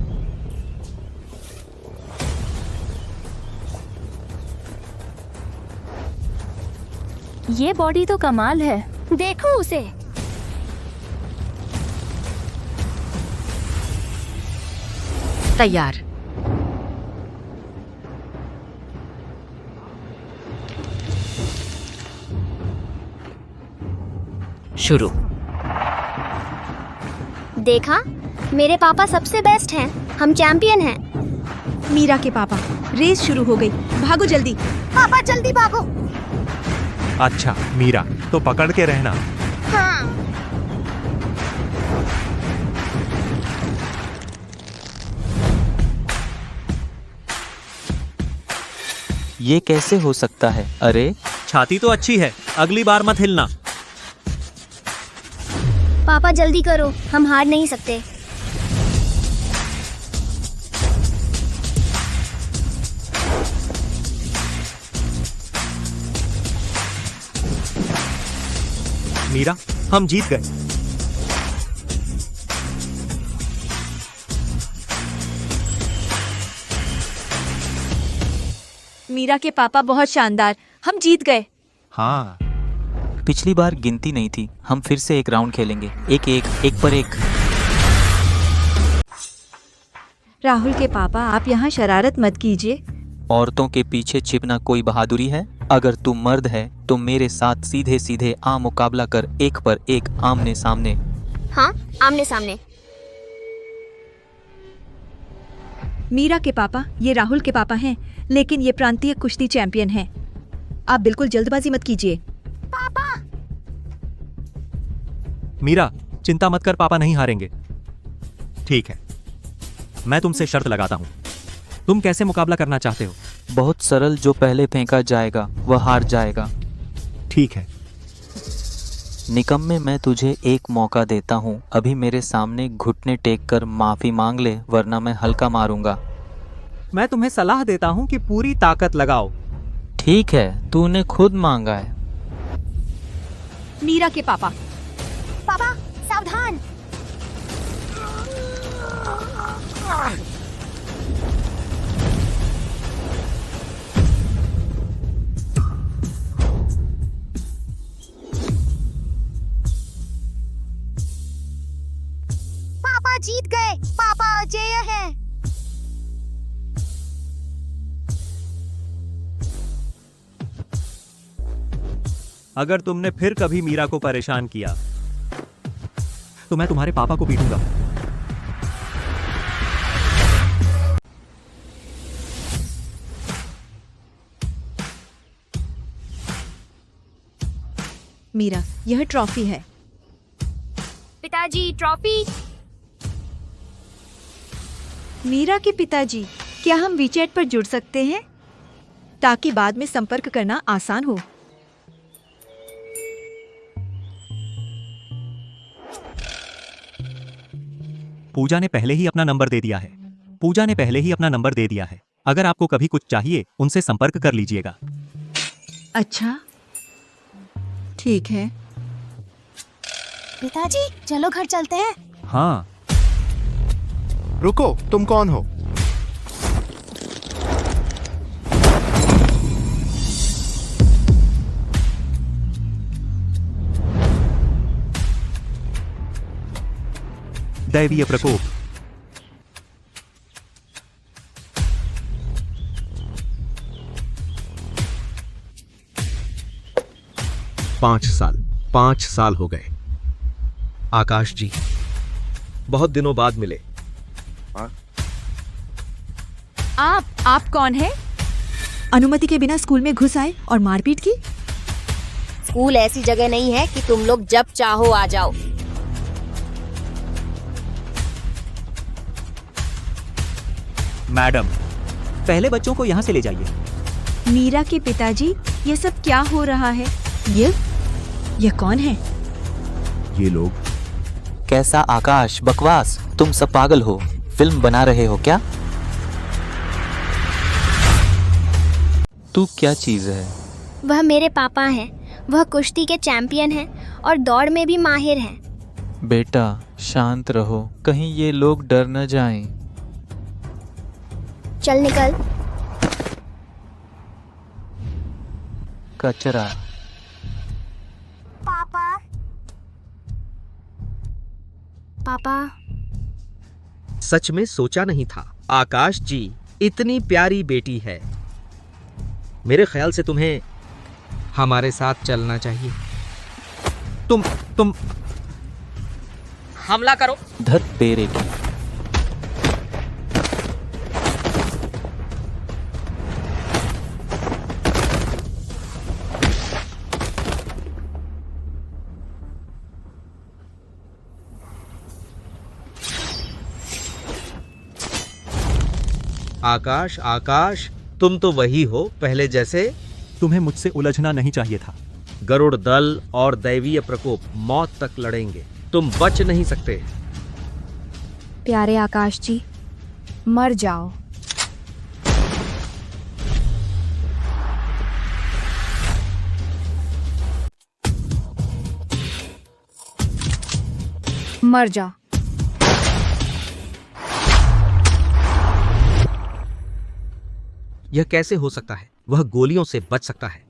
ये बॉडी तो कमाल है। देखो उसे। तैयार। शुरू। देखा, मेरे पापा सबसे बेस्ट हैं। हम चैंपियन हैं। मीरा के पापा, रेस शुरू हो गई। भागो जल्दी। पापा जल्दी भागो। अच्छा मीरा, तो पकड़ के रहना। हाँ। ये कैसे हो सकता है? अरे छाती तो अच्छी है, अगली बार मत हिलना। पापा जल्दी करो, हम हार नहीं सकते। मीरा, हम जीत गए। मीरा के पापा बहुत शानदार, हम जीत गए। हाँ, पिछली बार गिनती नहीं थी। हम फिर से एक राउंड खेलेंगे, एक पर एक। राहुल के पापा, आप यहाँ शरारत मत कीजिए। औरतों के पीछे छिपना कोई बहादुरी है? अगर तू मर्द है तो मेरे साथ सीधे सीधे आ मुकाबला कर, एक पर एक, आमने सामने। हाँ, आमने सामने। मीरा के पापा, ये राहुल के पापा हैं, लेकिन ये प्रांतीय कुश्ती चैंपियन हैं। आप बिल्कुल जल्दबाजी मत कीजिए। पापा। मीरा, चिंता मत कर, पापा नहीं हारेंगे। ठीक है, मैं तुमसे शर्त लगाता हूँ। तुम कैसे मुकाबला करना चाहते हो? बहुत सरल, जो पहले फेंका जाएगा वह हार जाएगा। ठीक है। निकम्मे, मैं तुझे एक मौका देता हूँ। अभी मेरे सामने घुटने टेक कर माफी मांग ले, वरना मैं हल्का मारूंगा। मैं तुम्हें सलाह देता हूँ कि पूरी ताकत लगाओ। ठीक है, तूने खुद मांगा है। मीरा के पापा। पापा, सावधान। पापा जीत गए। पापा अजेय है। अगर तुमने फिर कभी मीरा को परेशान किया तो मैं तुम्हारे पापा को पीटूंगा। मीरा, यह ट्रॉफी है। पिताजी, ट्रॉफी। मीरा के पिताजी, क्या हम वीचैट पर जुड़ सकते हैं ताकि बाद में संपर्क करना आसान हो? पूजा ने पहले ही अपना नंबर दे दिया है। पूजा ने पहले ही अपना नंबर दे दिया है। अगर आपको कभी कुछ चाहिए, उनसे संपर्क कर लीजिएगा। अच्छा, ठीक है। पिताजी, चलो घर चलते हैं। हाँ। रुको, तुम कौन हो? दैवीय प्रकोप। पांच साल हो गए। आकाश जी, बहुत दिनों बाद मिले। आप कौन है? अनुमति के बिना स्कूल में घुस आए और मारपीट की? स्कूल ऐसी जगह नहीं है कि तुम लोग जब चाहो आ जाओ। मैडम, पहले बच्चों को यहाँ से ले जाइए। मीरा के पिताजी, ये सब क्या हो रहा है? ये कौन है? ये लोग। कैसा आकाश, बकवास। तुम सब पागल हो, फिल्म बना रहे हो क्या? तू क्या चीज है? वह मेरे पापा हैं। वह कुश्ती के चैंपियन हैं और दौड़ में भी माहिर हैं। बेटा, शांत रहो, कहीं ये लोग डर न जाएं। चल निकल। कचरा। पापा। पापा। सच में सोचा नहीं था आकाश जी इतनी प्यारी बेटी है। मेरे ख्याल से तुम्हें हमारे साथ चलना चाहिए। तुम हमला करो। धर तेरे की। आकाश, आकाश, तुम तो वही हो पहले जैसे। तुम्हें मुझसे उलझना नहीं चाहिए था। गरुड़ दल और दैवीय प्रकोप मौत तक लड़ेंगे, तुम बच नहीं सकते। प्यारे आकाश जी, मर जाओ। मर जा। यह कैसे हो सकता है? वह गोलियों से बच सकता है।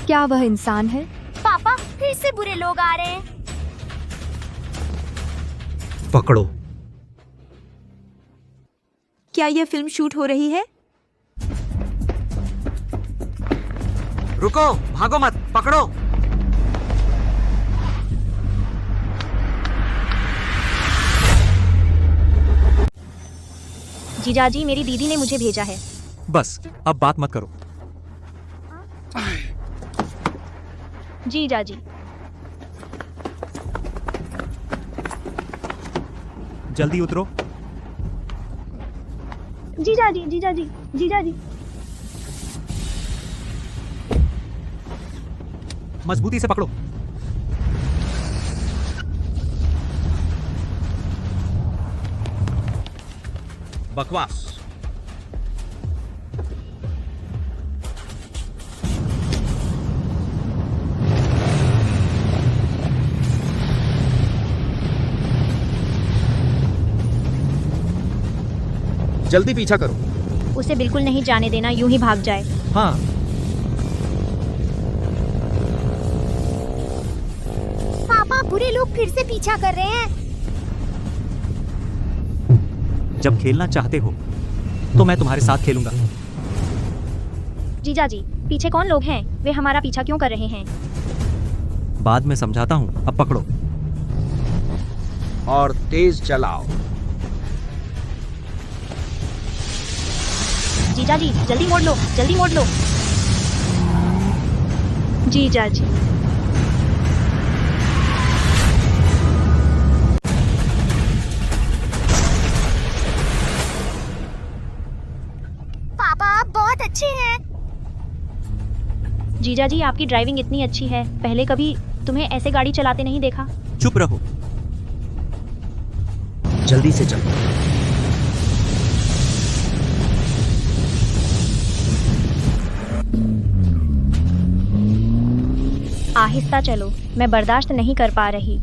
क्या वह इंसान है? पापा फिर से बुरे लोग आ रहे हैं। पकड़ो। क्या यह फिल्म शूट हो रही है? रुको, भागो मत, पकड़ो। जीजाजी, मेरी दीदी ने मुझे भेजा है। बस अब बात मत करो। जीजाजी, जल्दी उतरो। जीजाजी, जीजाजी, जीजाजी। मजबूती से पकड़ो। बकवास। जल्दी पीछा करो। उसे बिल्कुल नहीं जाने देना, यूं ही भाग जाए। हाँ। पापा, बुरे लोग फिर से पीछा कर रहे हैं। जब खेलना चाहते हो तो मैं तुम्हारे साथ खेलूंगा। जीजाजी, पीछे कौन लोग हैं? वे हमारा पीछा क्यों कर रहे हैं? बाद में समझाता हूँ, अब पकड़ो। और तेज चलाओ। जीजाजी, जल्दी मोड़ लो, जल्दी मोड़ लो। जीजाजी, पापा आप बहुत अच्छे हैं। जीजाजी, आपकी ड्राइविंग इतनी अच्छी है, पहले कभी तुम्हें ऐसे गाड़ी चलाते नहीं देखा। चुप रहो। जल्दी से चलो। आहिस्ता चलो, मैं बर्दाश्त नहीं कर पा रही।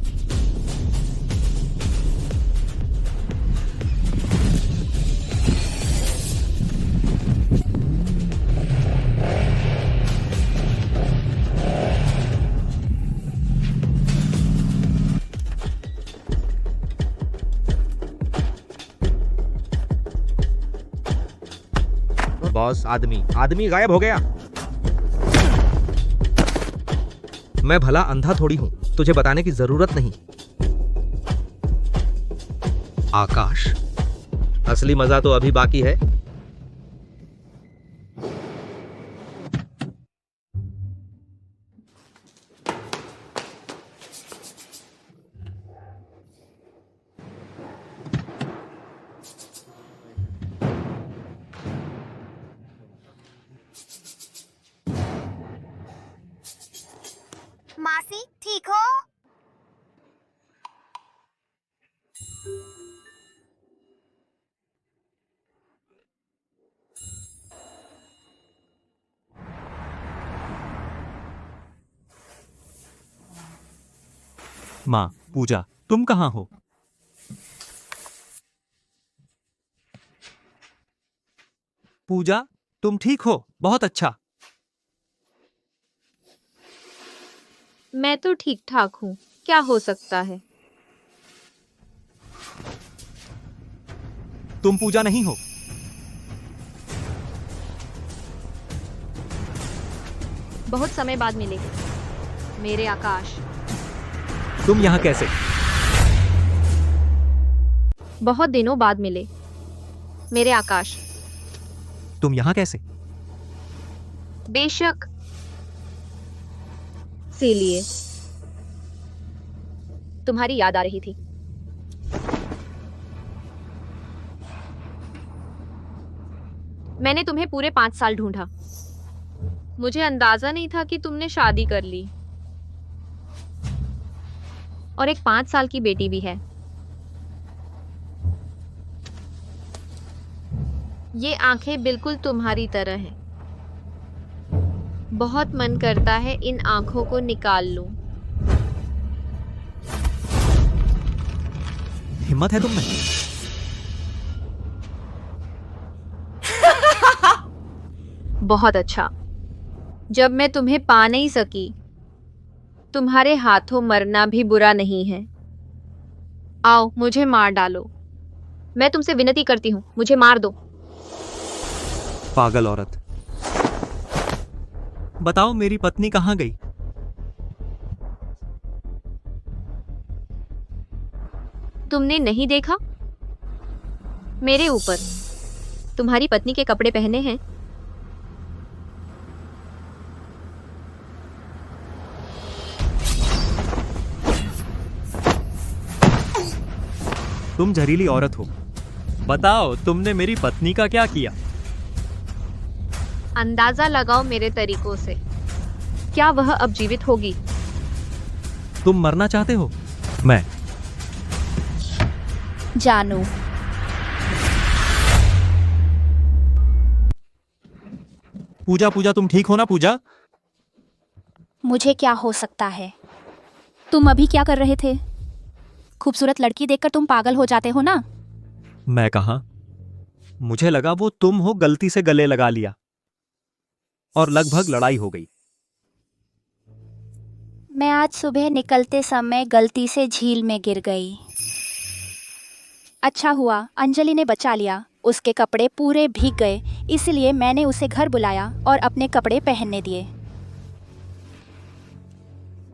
बॉस, आदमी गायब हो गया। मैं भला अंधा थोड़ी हूं, तुझे बताने की जरूरत नहीं। आकाश, असली मजा तो अभी बाकी है। मासी, ठीक हो? माँ, पूजा, तुम कहाँ हो? पूजा, तुम ठीक हो? बहुत अच्छा। मैं तो ठीक ठाक हूँ, क्या हो सकता है? तुम पूजा नहीं हो। बहुत समय बाद मिले मेरे आकाश। तुम यहाँ कैसे? बहुत दिनों बाद मिले मेरे आकाश। तुम यहाँ कैसे? बेशक इसीलिए तुम्हारी याद आ रही थी। मैंने तुम्हें पूरे 5 साल ढूंढा। मुझे अंदाजा नहीं था कि तुमने शादी कर ली और एक 5 साल की बेटी भी है। ये आंखें बिल्कुल तुम्हारी तरह हैं। बहुत मन करता है इन आंखों को निकाल लूं। हिम्मत है तुम में? बहुत अच्छा। जब मैं तुम्हें पा नहीं सकी, तुम्हारे हाथों मरना भी बुरा नहीं है। आओ मुझे मार डालो। मैं तुमसे विनती करती हूँ, मुझे मार दो। पागल औरत, बताओ मेरी पत्नी कहाँ गई? तुमने नहीं देखा? मेरे ऊपर तुम्हारी पत्नी के कपड़े पहने हैं। तुम जहरीली औरत हो। बताओ तुमने मेरी पत्नी का क्या किया? अंदाजा लगाओ मेरे तरीकों से, क्या वह अब जीवित होगी? तुम मरना चाहते हो? मैं जानू, पूजा, तुम ठीक हो ना पूजा? मुझे क्या हो सकता है? तुम अभी क्या कर रहे थे? खूबसूरत लड़की देखकर तुम पागल हो जाते हो ना? मैं कहा, मुझे लगा वो तुम हो, गलती से गले लगा लिया और लगभग लड़ाई हो गई। मैं आज सुबह निकलते समय गलती से झील में गिर गई। अच्छा हुआ अंजलि ने बचा लिया। उसके कपड़े पूरे भीग गए, इसलिए मैंने उसे घर बुलाया और अपने कपड़े पहनने दिए।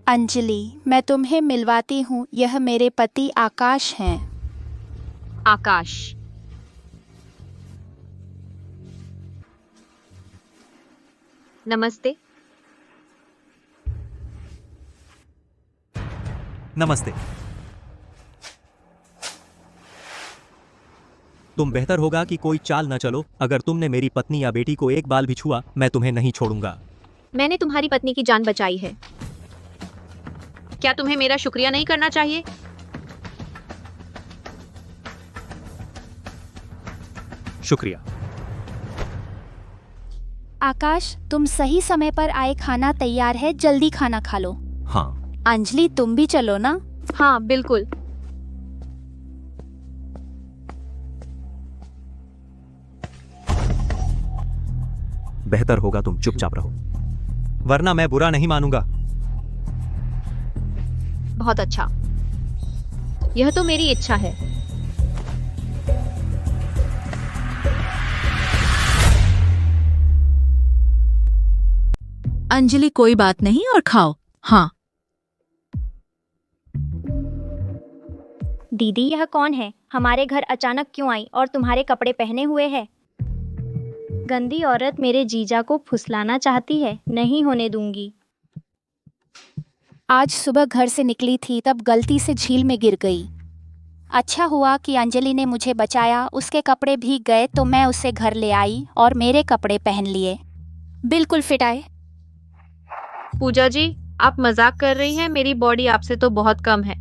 अंजलि, मैं तुम्हें मिलवाती हूँ, यह मेरे पति आकाश हैं। आकाश? नमस्ते। नमस्ते। तुम बेहतर होगा कि कोई चाल न चलो। अगर तुमने मेरी पत्नी या बेटी को एक बाल भी छुआ, मैं तुम्हें नहीं छोड़ूंगा। मैंने तुम्हारी पत्नी की जान बचाई है, क्या तुम्हें मेरा शुक्रिया नहीं करना चाहिए? शुक्रिया। आकाश, तुम सही समय पर आए, खाना तैयार है, जल्दी खाना खा लो। हाँ। अंजलि, तुम भी चलो ना। हाँ बिल्कुल। बेहतर होगा तुम चुपचाप रहो, वरना मैं बुरा नहीं मानूंगा। बहुत अच्छा, यह तो मेरी इच्छा है। अंजलि, कोई बात नहीं, और खाओ। हाँ। दीदी, यह कौन है? हमारे घर अचानक क्यों आई और तुम्हारे कपड़े पहने हुए है? गंदी औरत मेरे जीजा को फुसलाना चाहती है, नहीं होने दूंगी। आज सुबह घर से निकली थी, तब गलती से झील में गिर गई। अच्छा हुआ कि अंजलि ने मुझे बचाया। उसके कपड़े भीग गए तो मैं उसे घर ले आई और मेरे कपड़े पहन लिए। बिल्कुल फिट आए। पूजा जी, आप मजाक कर रही हैं? मेरी बॉडी आपसे तो बहुत कम है।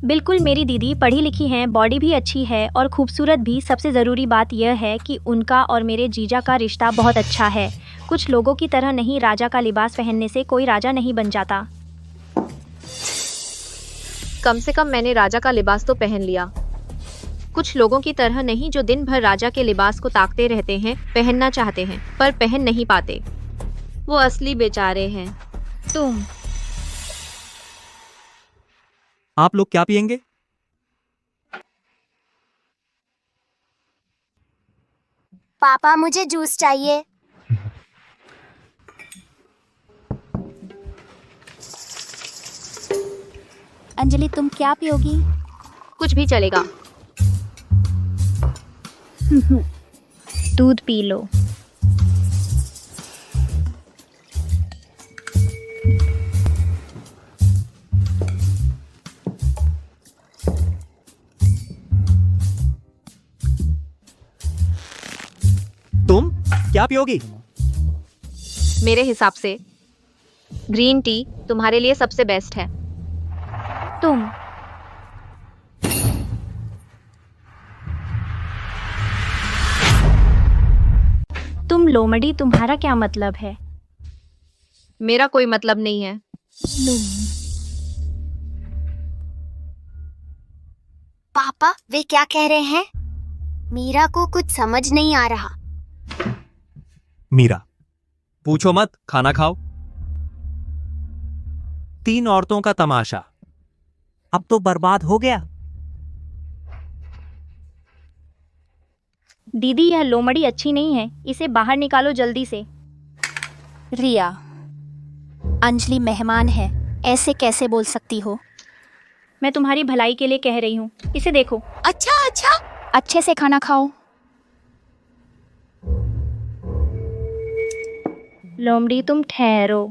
बिल्कुल, मेरी दीदी पढ़ी लिखी हैं, बॉडी भी अच्छी है और खूबसूरत भी। सबसे ज़रूरी बात यह है कि उनका और मेरे जीजा का रिश्ता बहुत अच्छा है। कुछ लोगों की तरह नहीं, राजा का लिबास पहनने से कोई राजा नहीं बन जाता। कम से कम मैंने राजा का लिबास तो पहन लिया। कुछ लोगों की तरह नहीं जो दिन भर राजा के लिबास को ताकते रहते हैं, पहनना चाहते हैं पर पहन नहीं पाते। वो असली बेचारे हैं। तुम आप लोग क्या पियेंगे? पापा, मुझे जूस चाहिए। अंजलि, तुम क्या पियोगी? कुछ भी चलेगा। दूध पी लो। तुम क्या पियोगी? मेरे हिसाब से ग्रीन टी तुम्हारे लिए सबसे बेस्ट है। तुम लोमड़ी, तुम्हारा क्या मतलब है? मेरा कोई मतलब नहीं है। पापा, वे क्या कह रहे हैं? मीरा को कुछ समझ नहीं आ रहा। मीरा, पूछो मत, खाना खाओ। 3 औरतों का तमाशा अब तो बर्बाद हो गया। दीदी, यह लोमड़ी अच्छी नहीं है, इसे बाहर निकालो जल्दी से। रिया, अंजलि मेहमान है, ऐसे कैसे बोल सकती हो? मैं तुम्हारी भलाई के लिए कह रही हूँ, इसे देखो। अच्छा अच्छा, अच्छे से खाना खाओ। लोमड़ी, तुम ठहरो।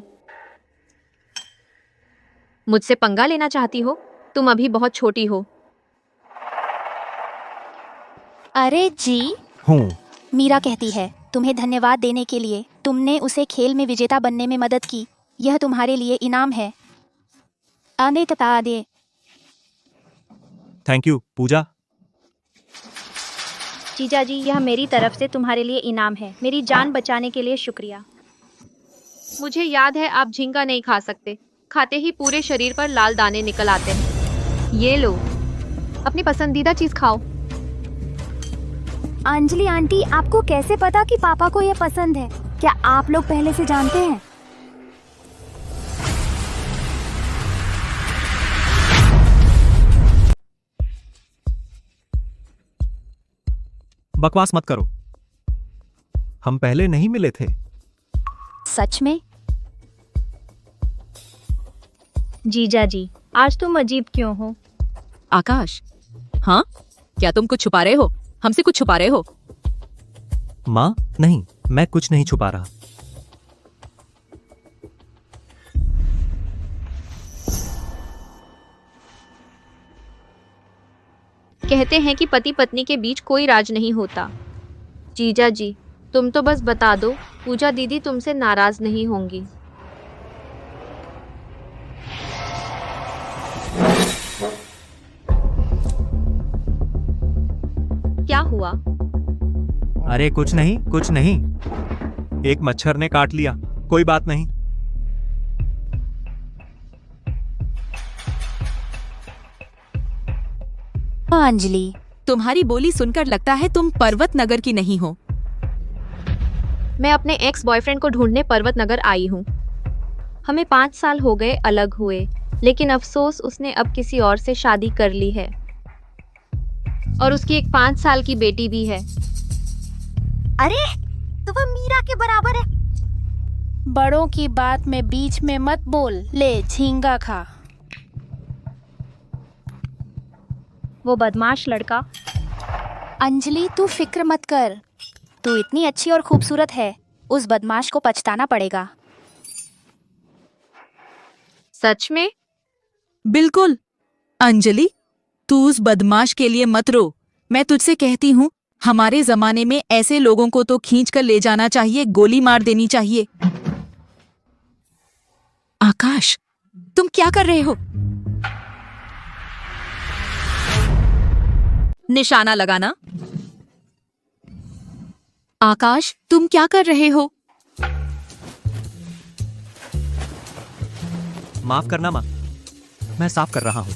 मुझसे पंगा लेना चाहती हो? तुम अभी बहुत छोटी हो। अरे जी, हूँ। मीरा कहती है तुम्हें धन्यवाद देने के लिए। तुमने उसे खेल में विजेता बनने में मदद की, यह तुम्हारे लिए इनाम है। आने बता दे। थैंक यू पूजा। जीजा जी, यह मेरी तरफ से तुम्हारे लिए इनाम है। मेरी जान बचाने के लिए शुक्रिया। मुझे याद है आप झींगा नहीं खा सकते। खाते ही पूरे शरीर पर लाल दाने निकल आते हैं। ये लो, अपनी पसंदीदा चीज खाओ। अंजलि आंटी, आपको कैसे पता कि पापा को यह पसंद है? क्या आप लोग पहले से जानते हैं? बकवास मत करो, हम पहले नहीं मिले थे। सच में? जीजा जी, आज तुम अजीब क्यों हो? आकाश, हाँ, क्या तुम कुछ छुपा रहे हो? हमसे कुछ छुपा रहे हो? माँ, नहीं, मैं कुछ नहीं छुपा रहा। कहते हैं कि पति पत्नी के बीच कोई राज नहीं होता। जीजा जी, तुम तो बस बता दो, पूजा दीदी तुमसे नाराज नहीं होंगी। क्या हुआ? अरे कुछ नहीं, कुछ नहीं। एक मच्छर ने काट लिया, कोई बात नहीं। अंजलि, तुम्हारी बोली सुनकर लगता है तुम पर्वत नगर की नहीं हो। मैं अपने एक्स बॉयफ्रेंड को ढूंढने पर्वत नगर आई हूँ। हमें 5 साल हो गए अलग हुए, लेकिन अफसोस उसने अब किसी और से शादी कर ली है और उसकी एक 5 साल की बेटी भी है। अरे, तो वह मीरा के बराबर है। बड़ों की बात में बीच में मत बोल। ले झींगा खा। वो बदमाश लड़का। अंजलि, तू फिक्र मत कर, तू इतनी अच्छी और खूबसूरत है, उस बदमाश को पछताना पड़ेगा। सच में? बिल्कुल। अंजलि, तू उस बदमाश के लिए मत रो। मैं तुझसे कहती हूँ, हमारे जमाने में ऐसे लोगों को तो खींच कर ले जाना चाहिए, गोली मार देनी चाहिए। आकाश, तुम क्या कर रहे हो? निशाना लगाना। आकाश, तुम क्या कर रहे हो? माफ करना माँ, मैं साफ कर रहा हूँ।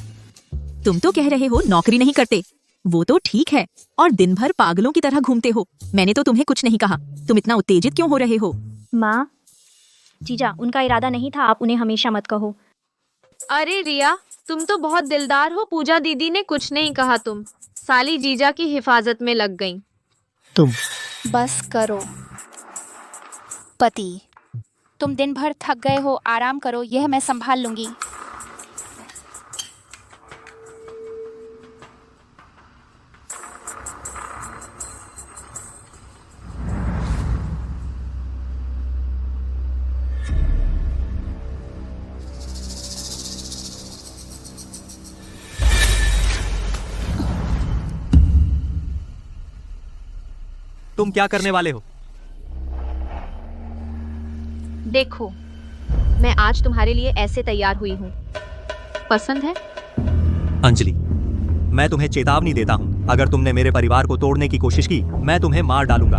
तुम तो कह रहे हो नौकरी नहीं करते, वो तो ठीक है, और दिन भर पागलों की तरह घूमते हो। मैंने तो तुम्हें कुछ नहीं कहा, तुम इतना उत्तेजित क्यों हो रहे हो? माँ, जीजा, उनका इरादा नहीं था, आप उन्हें हमेशा मत कहो। अरे रिया, तुम तो बहुत दिलदार हो। पूजा दीदी ने कुछ नहीं कहा, तुम साली जीजा की हिफाजत में लग गई। तुम बस करो। पति, तुम दिन भर थक गए हो, आराम करो, यह मैं संभाल लूंगी। तुम क्या करने वाले हो? देखो, मैं आज तुम्हारे लिए ऐसे तैयार हुई हूँ। पसंद है? अंजलि, मैं तुम्हें चेतावनी देता हूँ, अगर तुमने मेरे परिवार को तोड़ने की कोशिश की, मैं तुम्हें मार डालूंगा।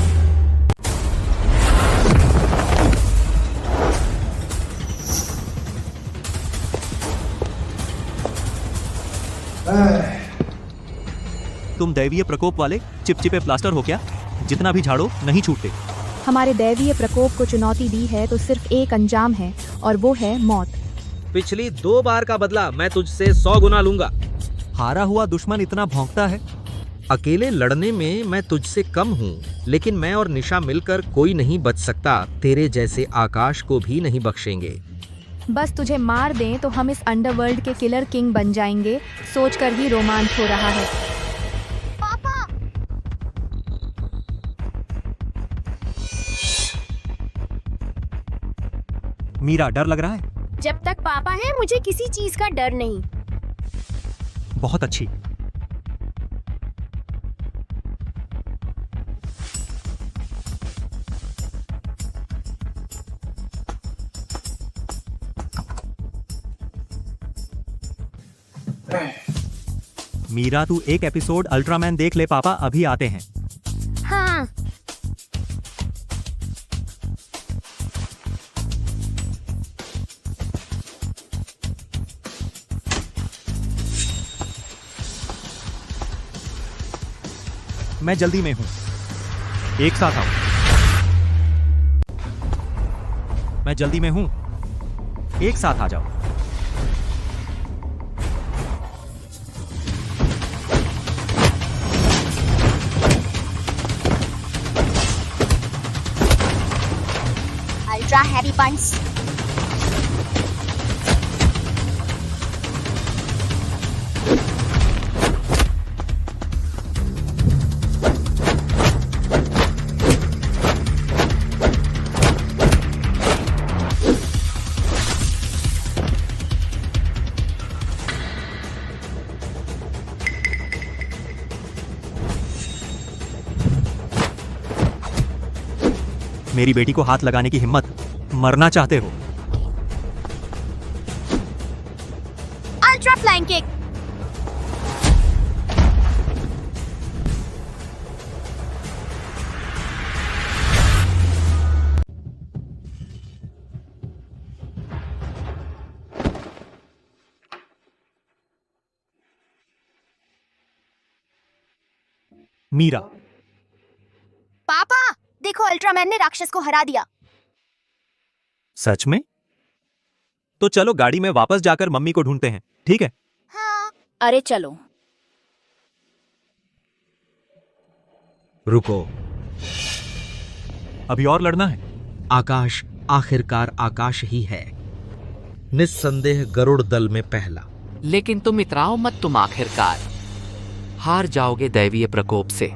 तुम दैवीय प्रकोप वाले चिपचिपे प्लास्टर हो क्या? जितना भी झाड़ो नहीं छूटते। हमारे दैवीय प्रकोप को चुनौती दी है तो सिर्फ एक अंजाम है और वो है मौत। पिछली 2 बार का बदला मैं तुझसे 100 गुना लूंगा। हारा हुआ दुश्मन इतना भौंकता है। अकेले लड़ने में मैं तुझसे कम हूँ, लेकिन मैं और निशा मिलकर कोई नहीं बच सकता। तेरे जैसे आकाश को भी नहीं बख्शेंगे। बस तुझे मार दें तो हम इस अंडरवर्ल्ड के किलर किंग बन जाएंगे। सोचकर ही रोमांच हो रहा है। पापा, मीरा, डर लग रहा है? जब तक पापा है मुझे किसी चीज का डर नहीं। बहुत अच्छी। मीरा, तू एक एपिसोड अल्ट्रामैन देख ले, पापा अभी आते हैं। हाँ। मैं जल्दी में हूं, एक साथ आओ। मैं जल्दी में हूं, एक साथ आ जाओ। अल्ट्रा हैवी पंच। मेरी बेटी को हाथ लगाने की हिम्मत, मरना चाहते हो? Ultra flying kick. मीरा, पापा देखो, अल्ट्रामैन ने राक्षस को हरा दिया। सच में? तो चलो गाड़ी में वापस जाकर मम्मी को ढूंढते हैं, ठीक है? हाँ। अरे चलो। रुको, अभी और लड़ना है? आकाश आखिरकार आकाश ही है, निस्संदेह गरुड़ दल में पहला। लेकिन तुम इतराओ मत, तुम आखिरकार हार जाओगे दैवीय प्रकोप से।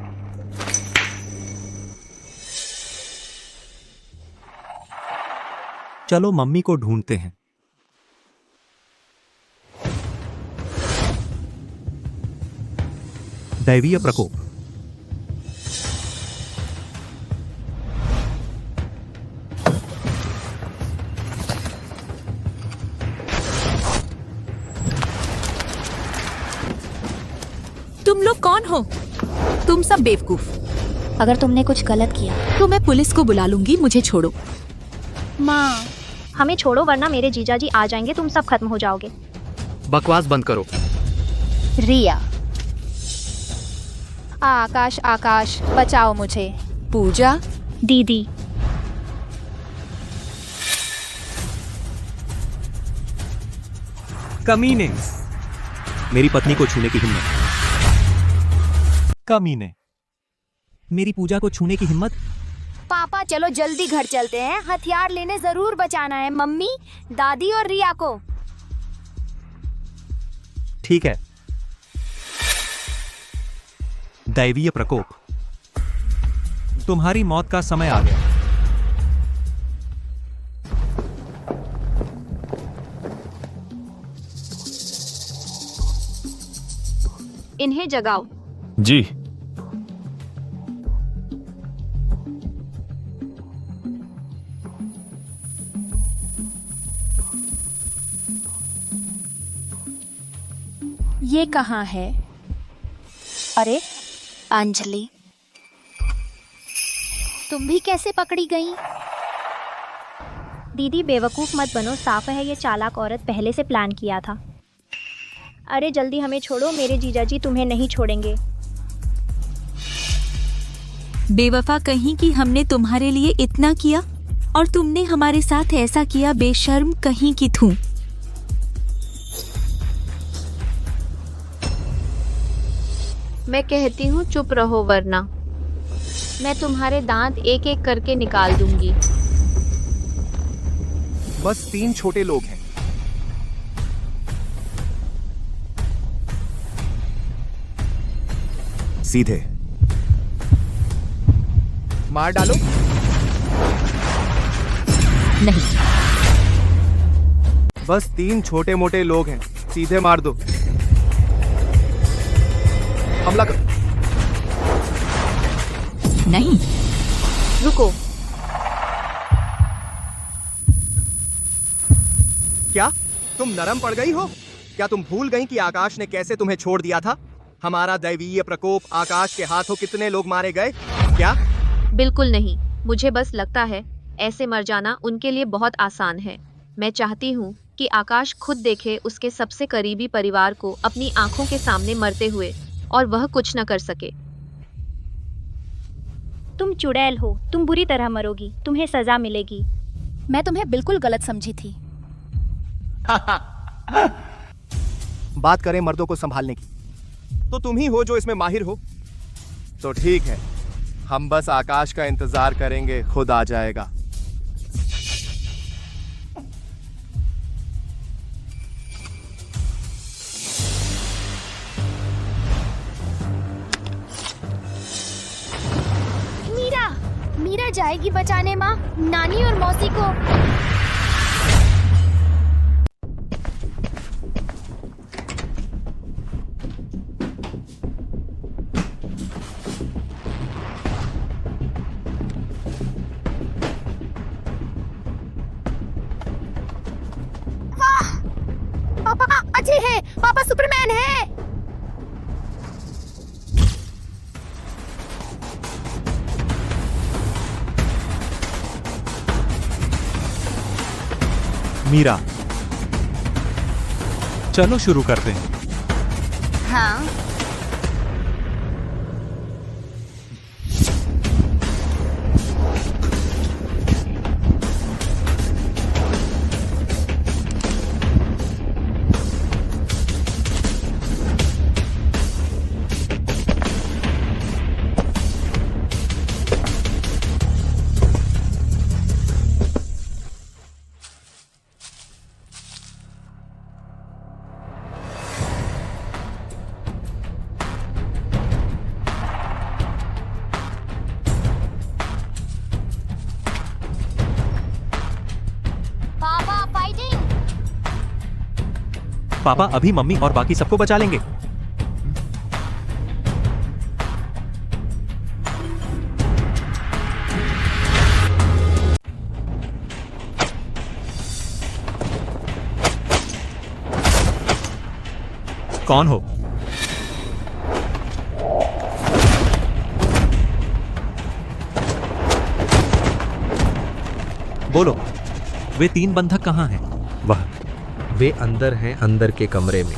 चलो मम्मी को ढूंढते हैं। दैवीय प्रकोप। तुम लोग कौन हो? तुम सब बेवकूफ। अगर तुमने कुछ गलत किया तो मैं पुलिस को बुला लूंगी। मुझे छोड़ो। माँ, हमें छोड़ो वरना मेरे जीजाजी आ जाएंगे, तुम सब खत्म हो जाओगे। बकवास बंद करो। रिया। आकाश, आकाश बचाओ मुझे। पूजा। दीदी। कमीने, मेरी पत्नी को छूने की हिम्मत। कमीने, मेरी पूजा को छूने की हिम्मत। पापा चलो जल्दी घर चलते हैं, हथियार लेने जरूर बचाना है मम्मी, दादी और रिया को। ठीक है। दैवीय प्रकोप, तुम्हारी मौत का समय आ गया। इन्हें जगाओ। जी। ये कहाँ है? अरे अंजलि, तुम भी कैसे पकड़ी गई? दीदी बेवकूफ मत बनो, साफ है ये चालाक औरत पहले से प्लान किया था। अरे जल्दी हमें छोड़ो, मेरे जीजाजी तुम्हें नहीं छोड़ेंगे। बेवफा कहीं कि हमने तुम्हारे लिए इतना किया और तुमने हमारे साथ ऐसा किया, बेशर्म कहीं की थू। मैं कहती हूँ चुप रहो, वरना मैं तुम्हारे दांत एक एक करके निकाल दूंगी। बस 3 छोटे लोग हैं। सीधे मार डालो। नहीं, बस 3 छोटे मोटे लोग हैं, सीधे मार दो। हमला कर। नहीं, रुको। क्या तुम नरम पड़ गई हो? क्या तुम भूल गई कि आकाश ने कैसे तुम्हें छोड़ दिया था? हमारा दैवीय प्रकोप, आकाश के हाथों कितने लोग मारे गए? क्या? बिल्कुल नहीं, मुझे बस लगता है ऐसे मर जाना उनके लिए बहुत आसान है। मैं चाहती हूँ कि आकाश खुद देखे उसके सबसे करीबी परिवार को अपनी आंखों के सामने मरते हुए, और वह कुछ न कर सके। तुम चुड़ैल हो, तुम बुरी तरह मरोगी, तुम्हें सजा मिलेगी। मैं तुम्हें बिल्कुल गलत समझी थी। बात करें मर्दों को संभालने की, तो तुम ही हो जो इसमें माहिर हो। तो ठीक है, हम बस आकाश का इंतजार करेंगे, खुद आ जाएगा। मीरा जाएगी बचाने माँ, नानी और मौसी को। वाह, पापा अच्छे हैं, पापा सुपरमैन है। मीरा, चलो शुरू करते हैं। हाँ। पापा अभी मम्मी और बाकी सबको बचा लेंगे। कौन हो? बोलो, वे 3 बंधक कहाँ हैं? वह वे अंदर हैं, अंदर के कमरे में।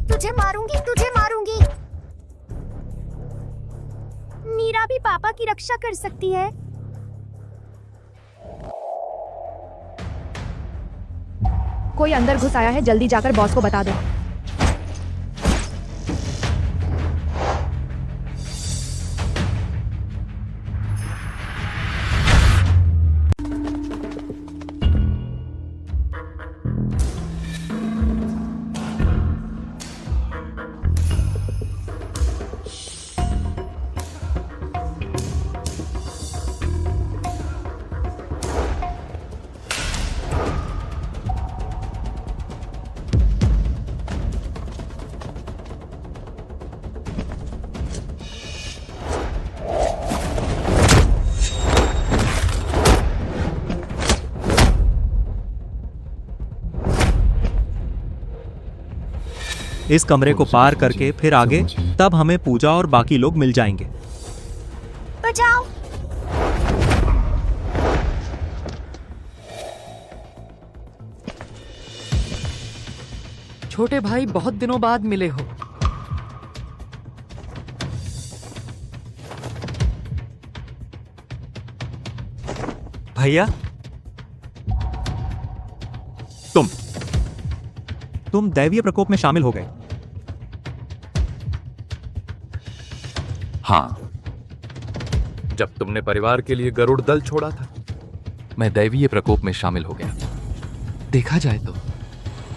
तुझे मारूंगी, तुझे मारूंगी। मीरा भी पापा की रक्षा कर सकती है। कोई अंदर घुस आया है, जल्दी जाकर बॉस को बता दो। इस कमरे को पार करके फिर आगे, तब हमें पूजा और बाकी लोग मिल जाएंगे। बचाओ। छोटे भाई, बहुत दिनों बाद मिले हो। भैया, तुम दैवीय प्रकोप में शामिल हो गए। हाँ, जब तुमने परिवार के लिए गरुड़ दल छोड़ा था, मैं दैवीय प्रकोप में शामिल हो गया। देखा जाए तो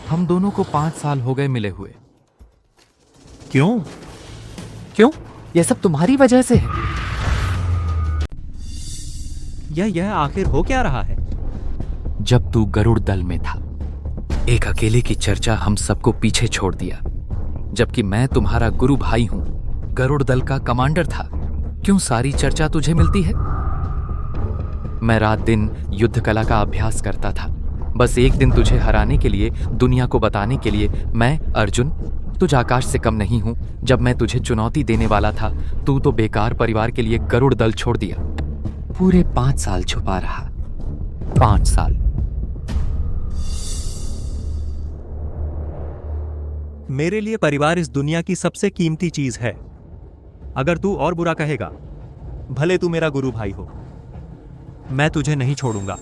हम दोनों को 5 साल हो गए मिले हुए। क्यों? यह सब तुम्हारी वजह से है। यह आखिर हो क्या रहा है? जब तू गरुड़ दल में था, एक अकेले की चर्चा हम सबको पीछे छोड़ दिया, जबकि मैं तुम्हारा गुरु भाई हूं, गरुड़ दल का कमांडर था। क्यों सारी चर्चा तुझे मिलती है? मैं रात दिन युद्ध कला का अभ्यास करता था, बस एक दिन तुझे हराने के लिए, दुनिया को बताने के लिए। मैं अर्जुन, तुझ आकाश से कम नहीं हूं। जब मैं तुझे चुनौती देने वाला था, तू तो बेकार परिवार के लिए गरुड़ दल छोड़ दिया। पूरे 5 साल छुपा रहा। 5 साल। मेरे लिए परिवार इस दुनिया की सबसे कीमती चीज है। अगर तू और बुरा कहेगा, भले तू मेरा गुरु भाई हो, मैं तुझे नहीं छोड़ूंगा।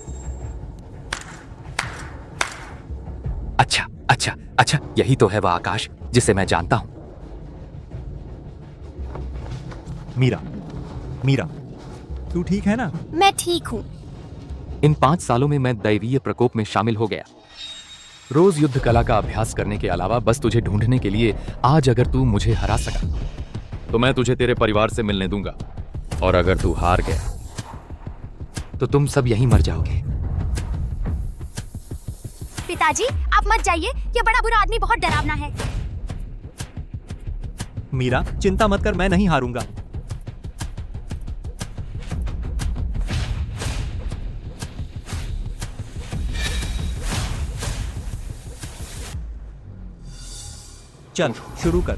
अच्छा, यही तो है वह आकाश जिसे मैं जानता हूं। मीरा, तू ठीक है ना? मैं ठीक हूँ। इन 5 सालों में मैं दैवीय प्रकोप में शामिल हो गया। रोज युद्ध कला का अभ्यास करने के अलावा बस तुझे ढूंढने के लिए। आज अगर तू मुझे हरा सका, तो मैं तुझे तेरे परिवार से मिलने दूंगा, और अगर तू हार गया तो तुम सब यहीं मर जाओगे। पिताजी, आप मत जाइए, ये बड़ा बुरा आदमी बहुत डरावना है। मीरा, चिंता मत कर, मैं नहीं हारूंगा। चल शुरू कर।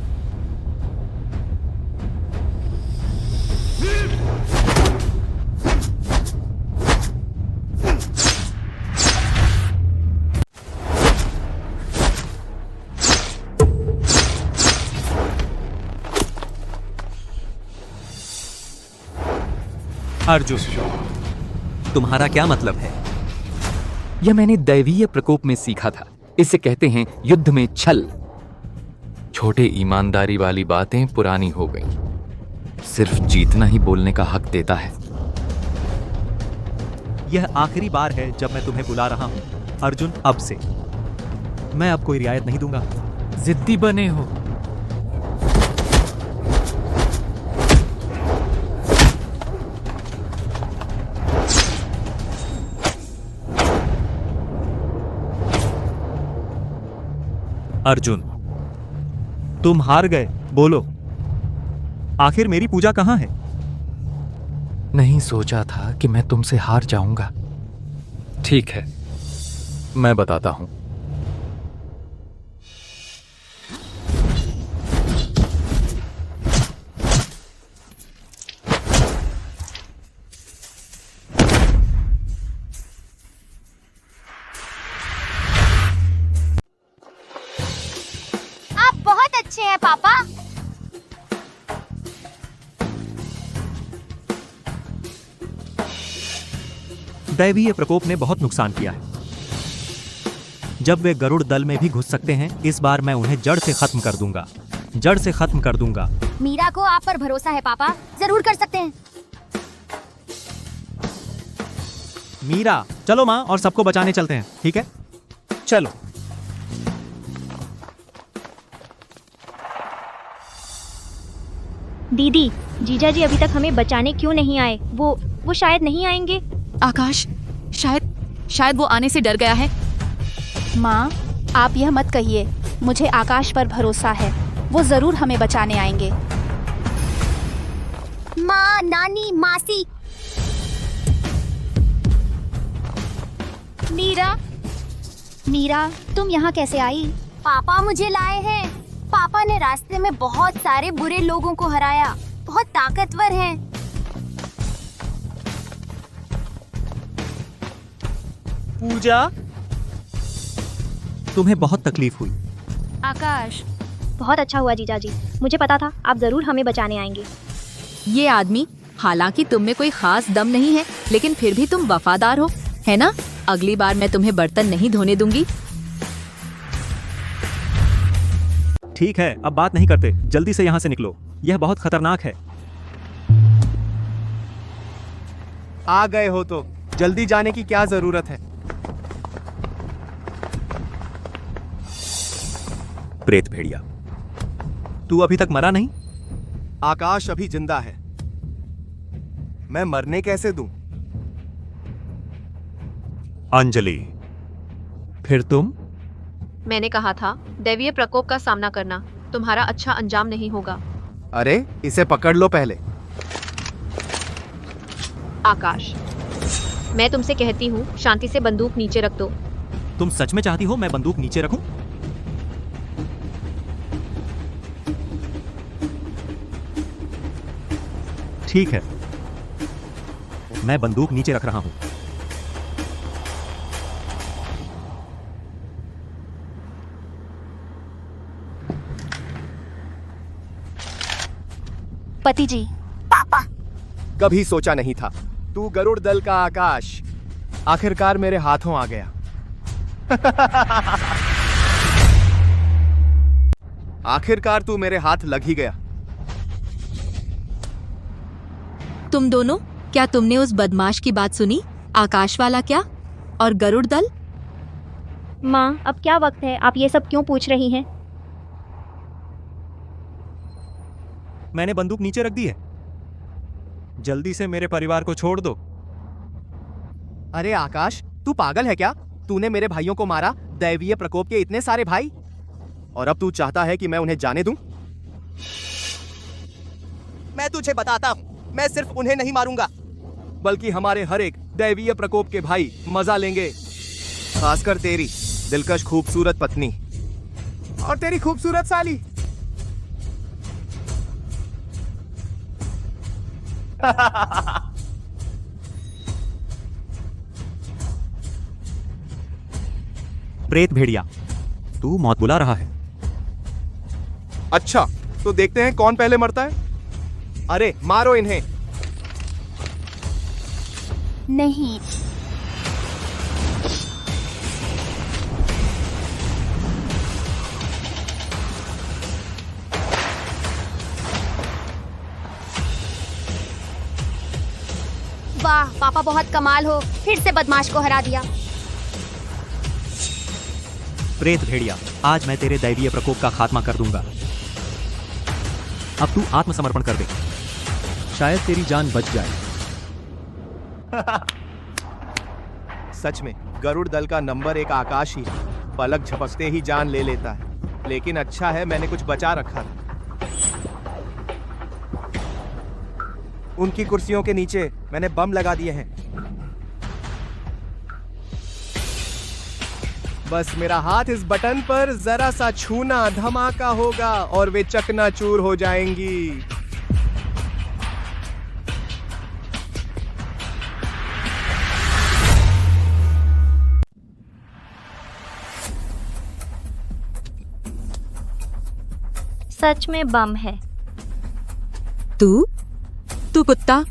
अर्जुन, तुम्हारा क्या मतलब है? यह मैंने दैवीय प्रकोप में सीखा था। इसे कहते हैं युद्ध में छल। छोटे ईमानदारी वाली बातें पुरानी हो गई। सिर्फ जीतना ही बोलने का हक देता है। यह आखिरी बार है जब मैं तुम्हें बुला रहा हूं अर्जुन। अब से मैं अब कोई रियायत नहीं दूंगा। जिद्दी बने हो। अर्जुन, तुम हार गए। बोलो, आखिर मेरी पूजा कहां है? नहीं सोचा था कि मैं तुमसे हार जाऊंगा। ठीक है, मैं बताता हूं। आप बहुत अच्छे हैं पापा। दैवीय प्रकोप ने बहुत नुकसान किया है। जब वे गरुड़ दल में भी घुस सकते हैं, इस बार मैं उन्हें जड़ से खत्म कर दूंगा। जड़ से खत्म कर दूंगा। मीरा को आप पर भरोसा है पापा, जरूर कर सकते हैं। मीरा, चलो माँ, और सबको बचाने चलते हैं। ठीक है, चलो। दीदी, जीजा जी अभी तक हमें बचाने क्यों नहीं आए? वो शायद नहीं आएंगे। आकाश, शायद वो आने से डर गया है। माँ, आप यह मत कहिए। मुझे आकाश पर भरोसा है, वो जरूर हमें बचाने आएंगे। माँ, नानी, मासी। मीरा, तुम यहाँ कैसे आई? पापा मुझे लाए हैं। पापा ने रास्ते में बहुत सारे बुरे लोगों को हराया। बहुत ताकतवर हैं। पूजा, तुम्हें बहुत तकलीफ हुई। आकाश, बहुत अच्छा हुआ जीजा जी। मुझे पता था आप जरूर हमें बचाने आएंगे। ये आदमी, हालांकि तुम में कोई खास दम नहीं है, लेकिन फिर भी तुम वफादार हो, है ना? अगली बार मैं तुम्हें बर्तन नहीं धोने दूंगी। ठीक है, अब बात नहीं करते, जल्दी से यहाँ से निकलो, यह बहुत खतरनाक है। आ गए हो तो जल्दी जाने की क्या जरूरत है? प्रेत भेड़िया, तू अभी तक मरा नहीं? आकाश अभी जिंदा है, मैं मरने कैसे दूं? अंजलि, फिर तुम? मैंने कहा था दैवीय प्रकोप का सामना करना तुम्हारा अच्छा अंजाम नहीं होगा। अरे इसे पकड़ लो पहले। आकाश, मैं तुमसे कहती हूँ शांति से बंदूक नीचे रख दो। तुम सच में चाहती हो मैं बंदूक नीचे रखूं? ठीक है, मैं बंदूक नीचे रख रहा हूं। पति जी। पापा, कभी सोचा नहीं था तू गरुड़ दल का आकाश आखिरकार मेरे हाथों आ गया। आखिरकार तू मेरे हाथ लग ही गया। तुम दोनों, क्या तुमने उस बदमाश की बात सुनी? आकाश वाला क्या? और गरुड़ दल? माँ, अब क्या वक्त है, आप ये सब क्यों पूछ रही हैं? मैंने बंदूक नीचे रख दी है, जल्दी से मेरे परिवार को छोड़ दो। अरे आकाश, तू पागल है क्या? तूने मेरे भाइयों को मारा, दैवीय प्रकोप के इतने सारे भाई, और अब तू चाहता है कि मैं उन्हें जाने दूं? मैं तुझे बताता हूं, मैं सिर्फ उन्हें नहीं मारूंगा, बल्कि हमारे हर एक दैवीय प्रकोप के भाई मजा लेंगे, खासकर तेरी दिलकश खूबसूरत पत्नी और तेरी खूबसूरत साली। प्रेत भेड़िया, तू मौत बुला रहा है। अच्छा, तो देखते हैं कौन पहले मरता है। अरे मारो इन्हें। नहीं। वाह पापा, बहुत कमाल हो, फिर से बदमाश को हरा दिया। प्रेत भेड़िया, आज मैं तेरे दैवीय प्रकोप का खात्मा कर दूंगा। अब तू आत्मसमर्पण कर दे, शायद तेरी जान बच जाए। सच में गरुड़ दल का नंबर 1 आकाश ही है, पलक झपकते ही जान ले लेता है। लेकिन अच्छा है मैंने कुछ बचा रखा था। उनकी कुर्सियों के नीचे मैंने बम लगा दिए हैं। बस मेरा हाथ इस बटन पर जरा सा छूना, धमाका होगा और वे चकनाचूर हो जाएंगी। सच में बम है। तू कुत्ता,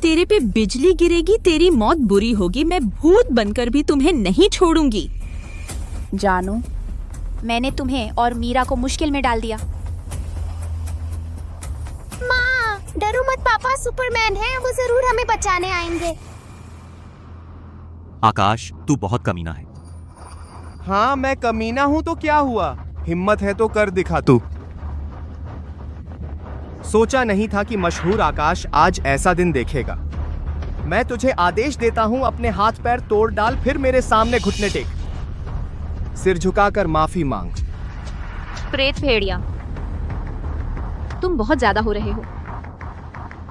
तेरे पे बिजली गिरेगी, तेरी मौत बुरी होगी। मैं भूत बनकर भी तुम्हें नहीं छोड़ूंगी। जानू, मैंने तुम्हें और मीरा को मुश्किल में डाल दिया। माँ, डरो मत, पापा सुपरमैन है, वो जरूर हमें बचाने आएंगे। आकाश, तू बहुत कमीना है। हाँ, मैं कमीना हूं तो क्या हुआ? हिम्मत है तो कर दिखा तू। सोचा नहीं था कि मशहूर आकाश आज ऐसा दिन देखेगा। मैं तुझे आदेश देता हूं, अपने हाथ पैर तोड़ डाल, फिर मेरे सामने घुटने टेक, सिर झुकाकर माफी मांग। प्रेत भेड़िया, तुम बहुत ज्यादा हो रहे हो।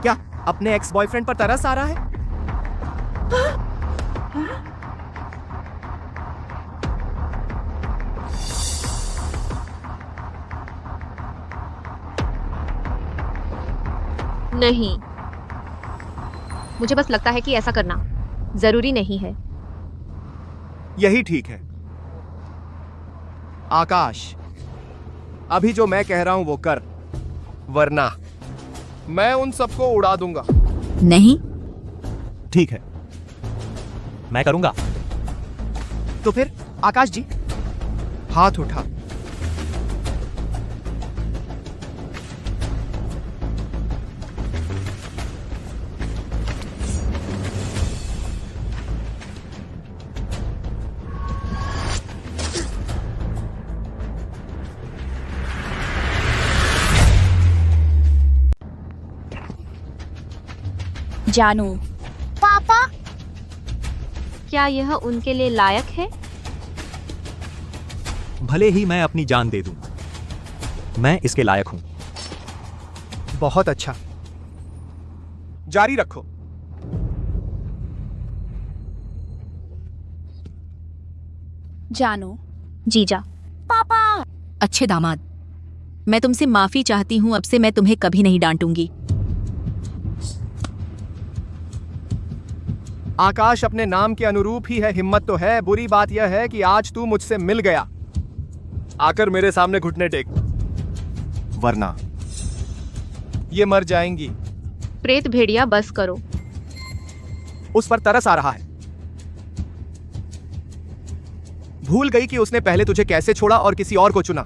क्या अपने एक्स बॉयफ्रेंड पर तरस आ रहा है? नहीं, मुझे बस लगता है कि ऐसा करना जरूरी नहीं है। यही ठीक है। आकाश, अभी जो मैं कह रहा हूं वो कर, वरना मैं उन सबको उड़ा दूंगा। नहीं। ठीक है, मैं करूंगा। तो फिर आकाश जी, हाथ उठा। जानू, पापा, क्या यह उनके लिए लायक है? भले ही मैं अपनी जान दे दूं, मैं इसके लायक हूं। बहुत अच्छा, जारी रखो। जानू। जीजा। पापा। अच्छे दामाद, मैं तुमसे माफी चाहती हूँ। अब से मैं तुम्हें कभी नहीं डांटूंगी। आकाश अपने नाम के अनुरूप ही है, हिम्मत तो है। बुरी बात यह है कि आज तू मुझसे मिल गया। आकर मेरे सामने घुटने टेक, वरना ये मर जाएंगी। प्रेत भेड़िया, बस करो। उस पर तरस आ रहा है। भूल गई कि उसने पहले तुझे कैसे छोड़ा और किसी और को चुना।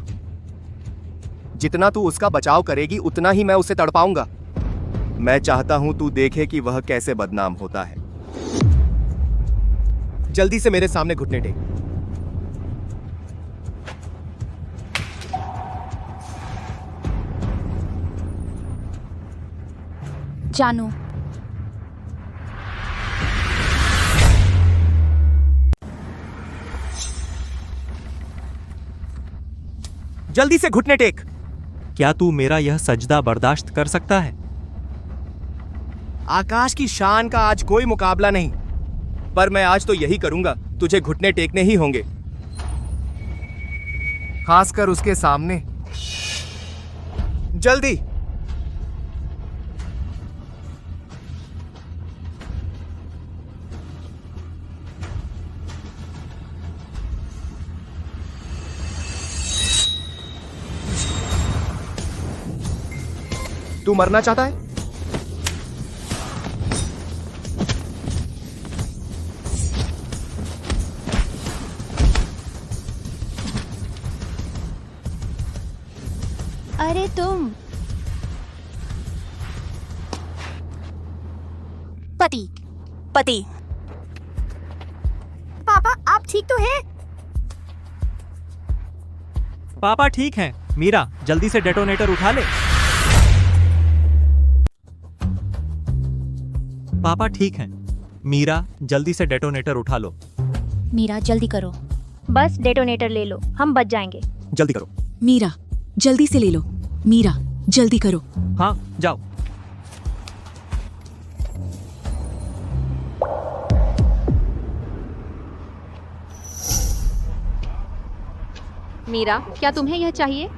जितना तू उसका बचाव करेगी उतना ही मैं उसे तड़पाऊंगा। मैं चाहता हूं तू देखे कि वह कैसे बदनाम होता है। जल्दी से मेरे सामने घुटने टेक। जानू। जल्दी से घुटने टेक। क्या तू मेरा यह सजदा बर्दाश्त कर सकता है? आकाश की शान का आज कोई मुकाबला नहीं, पर मैं आज तो यही करूंगा। तुझे घुटने टेकने ही होंगे, खासकर उसके सामने। जल्दी। तू मरना चाहता है? अरे तुम पति। पापा, आप ठीक तो हैं? पापा ठीक हैं। मीरा, जल्दी से डेटोनेटर उठा ले। पापा ठीक हैं। मीरा, जल्दी से डेटोनेटर उठा लो। मीरा, जल्दी करो। बस डेटोनेटर ले लो, हम बच जाएंगे। जल्दी करो। मीरा, जल्दी से ले लो। मीरा, जल्दी करो। हाँ, जाओ। मीरा, क्या तुम्हें यह चाहिए?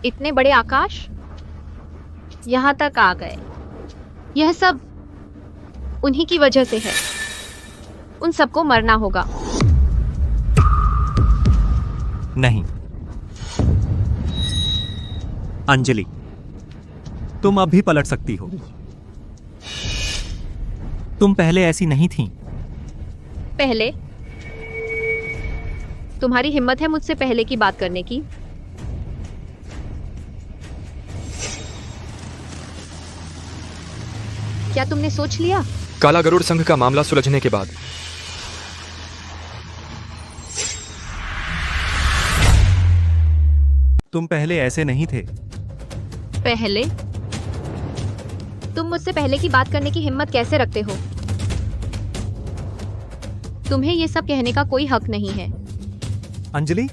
इतने बड़े आकाश यहाँ तक आ गए। यह सब उन्हीं की वजह से है। उन सबको मरना होगा। नहीं अंजलि, तुम अब भी पलट सकती हो। तुम पहले ऐसी नहीं थी। पहले? तुम्हारी हिम्मत है मुझसे पहले की बात करने की? क्या तुमने सोच लिया? काला गरुड़ संघ का मामला सुलझने के बाद तुम पहले ऐसे नहीं थे। पहले? तुम मुझसे पहले की बात करने की हिम्मत कैसे रखते हो? तुम्हें ये सब कहने का कोई हक नहीं है। अंजलि,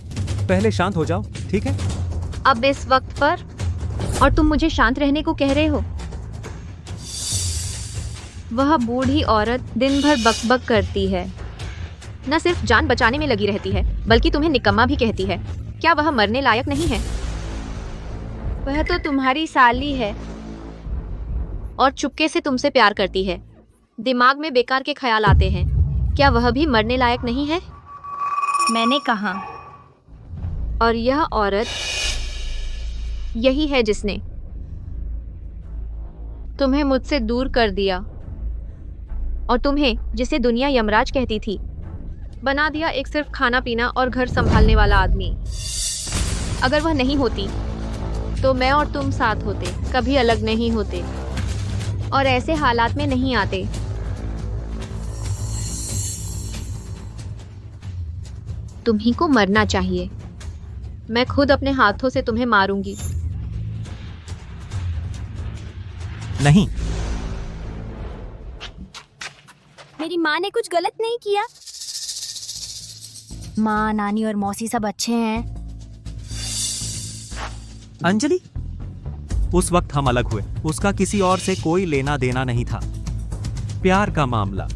पहले शांत हो जाओ, ठीक है? अब इस वक्त पर? और तुम मुझे शांत रहने को कह रहे हो? वह बूढ़ी औरत दिन भर बकबक करती है, न सिर्फ जान बचाने में लगी रहती है बल्कि तुम्हें निकम्मा भी कहती है। क्या वह मरने लायक नहीं है? वह तो तुम्हारी साली है और चुपके से तुमसे प्यार करती है। दिमाग में बेकार के ख्याल आते हैं। क्या वह भी मरने लायक नहीं है? मैंने कहा। और यह औरत यही है जिसने तुम्हें मुझसे दूर कर दिया और तुम्हें, जिसे दुनिया यमराज कहती थी, बना दिया एक सिर्फ खाना पीना और घर संभालने वाला आदमी। अगर वह नहीं होती तो मैं और तुम साथ होते, कभी अलग नहीं होते और ऐसे हालात में नहीं आते। तुम्ही को मरना चाहिए। मैं खुद अपने हाथों से तुम्हें मारूंगी। नहीं, मेरी माँ ने कुछ गलत नहीं किया। माँ, नानी और मौसी सब अच्छे हैं। अंजलि, उस वक्त हम अलग हुए। उसका किसी और से कोई लेना देना नहीं था। प्यार का मामला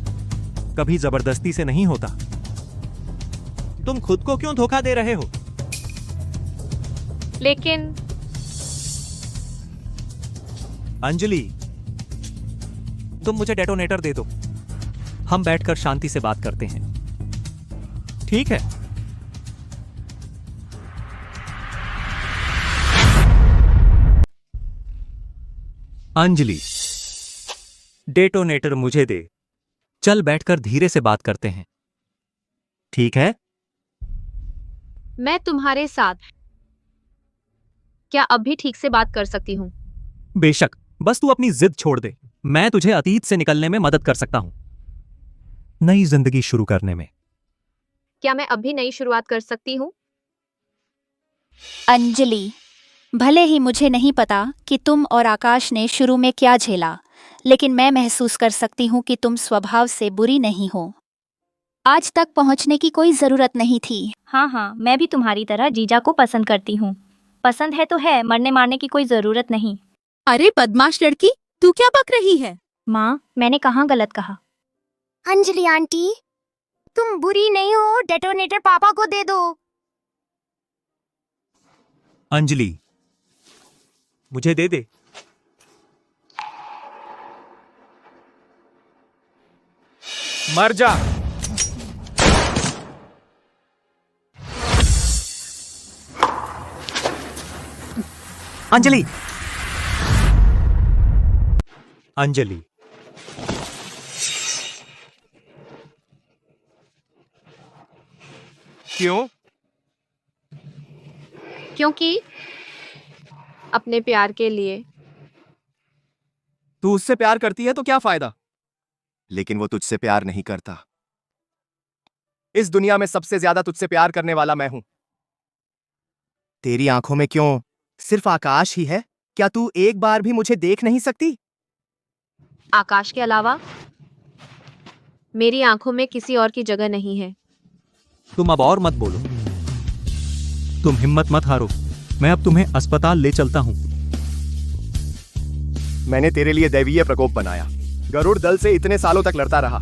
कभी जबरदस्ती से नहीं होता। तुम खुद को क्यों धोखा दे रहे हो? लेकिन अंजलि, तुम मुझे डेटोनेटर दे दो। हम बैठकर शांति से बात करते हैं, ठीक है? अंजलि, डेटोनेटर मुझे दे। चल बैठकर धीरे से बात करते हैं, ठीक है? मैं तुम्हारे साथ क्या अब भी ठीक से बात कर सकती हूँ? बेशक, बस तू अपनी जिद छोड़ दे। मैं तुझे अतीत से निकलने में मदद कर सकता हूं, नई जिंदगी शुरू करने में। क्या मैं अब भी नई शुरुआत कर सकती हूँ? अंजलि, भले ही मुझे नहीं पता कि तुम और आकाश ने शुरू में क्या झेला, लेकिन मैं महसूस कर सकती हूँ कि तुम स्वभाव से बुरी नहीं हो। आज तक पहुँचने की कोई जरूरत नहीं थी। हाँ हाँ, मैं भी तुम्हारी तरह जीजा को पसंद करती हूँ। पसंद है तो है, मरने मारने की कोई जरूरत नहीं। अरे बदमाश लड़की, तू क्या बक रही है? माँ, मैंने कहाँ गलत कहा? अंजलि आंटी, तुम बुरी नहीं हो। डेटोनेटर पापा को दे दो। अंजलि, मुझे दे दे। मर जा। अंजलि, अंजलि, क्यों? क्योंकि अपने प्यार के लिए। तू उससे प्यार करती है तो क्या फायदा? लेकिन वो तुझसे प्यार नहीं करता। इस दुनिया में सबसे ज्यादा तुझसे प्यार करने वाला मैं हूं। तेरी आंखों में क्यों सिर्फ आकाश ही है? क्या तू एक बार भी मुझे देख नहीं सकती? आकाश के अलावा मेरी आंखों में किसी और की जगह नहीं है। तुम अब और मत बोलो। तुम हिम्मत मत हारो। मैं अब तुम्हें अस्पताल ले चलता हूं। मैंने तेरे लिए दैवीय प्रकोप बनाया। गरुड़ दल से इतने सालों तक लड़ता रहा।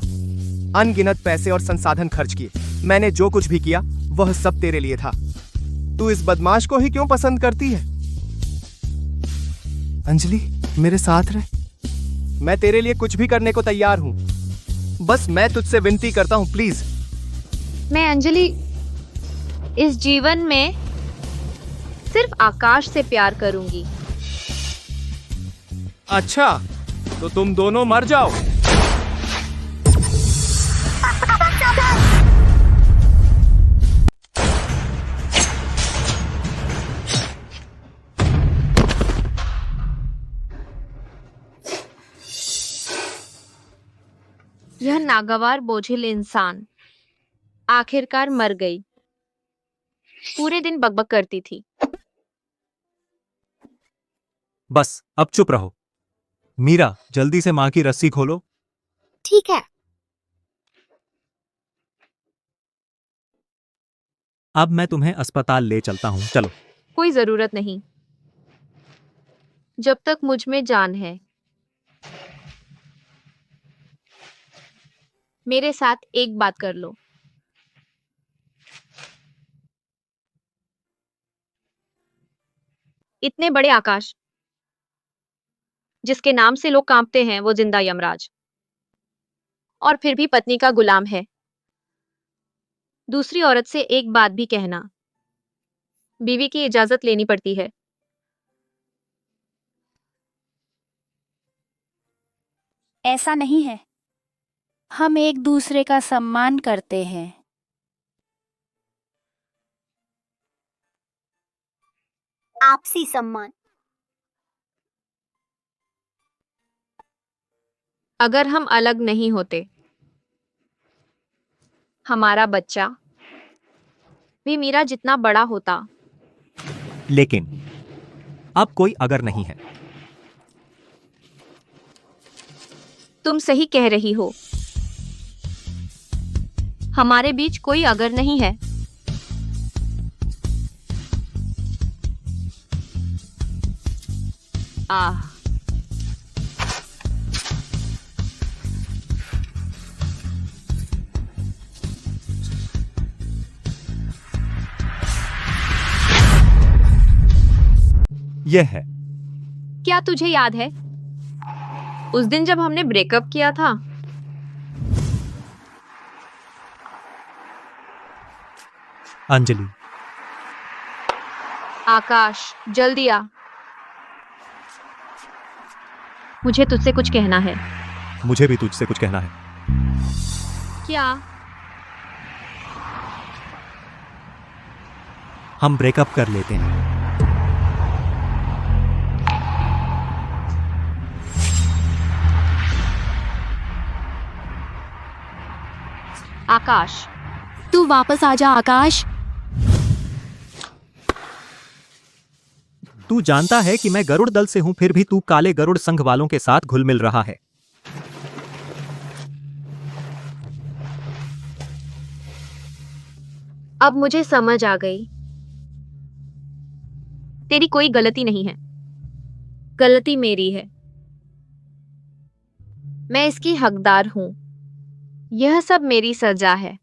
अनगिनत पैसे और संसाधन खर्च किए। मैंने जो कुछ भी किया वह सब तेरे लिए था। तू इस बदमाश को ही क्यों पसंद करती है? अंजलि, मेरे साथ रह। मैं तेरे लिए कुछ भी करने को तैयार हूं। बस मैं तुझसे विनती करता हूं, प्लीज। मैं अंजलि इस जीवन में सिर्फ आकाश से प्यार करूंगी। अच्छा, तो तुम दोनों मर जाओ। यह नागवार बोझिल इंसान आखिरकार मर गई। पूरे दिन बकबक करती थी। बस अब चुप रहो। मीरा, जल्दी से मां की रस्सी खोलो। ठीक है। अब मैं तुम्हें अस्पताल ले चलता हूं, चलो। कोई जरूरत नहीं। जब तक मुझ में जान है। मेरे साथ एक बात कर लो। इतने बड़े आकाश, जिसके नाम से लोग कांपते हैं वो जिंदा यमराज, और फिर भी पत्नी का गुलाम है। दूसरी औरत से एक बात भी कहना, बीवी की इजाजत लेनी पड़ती है। ऐसा नहीं है, हम एक दूसरे का सम्मान करते हैं। आपसी सम्मान। अगर हम अलग नहीं होते, हमारा बच्चा भी मीरा जितना बड़ा होता। लेकिन अब कोई अगर नहीं है। तुम सही कह रही हो, हमारे बीच कोई अगर नहीं है। आह, यह है। क्या तुझे याद है उस दिन जब हमने ब्रेकअप किया था? अंजलि, आकाश, जल्दी आ, मुझे तुझसे कुछ कहना है। मुझे भी तुझसे कुछ कहना है। क्या? हम ब्रेकअप कर लेते हैं। आकाश, तू वापस आ जा आकाश। तू जानता है कि मैं गरुड़ दल से हूं, फिर भी तू काले गरुड़ संघ वालों के साथ घुल मिल रहा है। अब मुझे समझ आ गई, तेरी कोई गलती नहीं है, गलती मेरी है। मैं इसकी हकदार हूं, यह सब मेरी सजा है।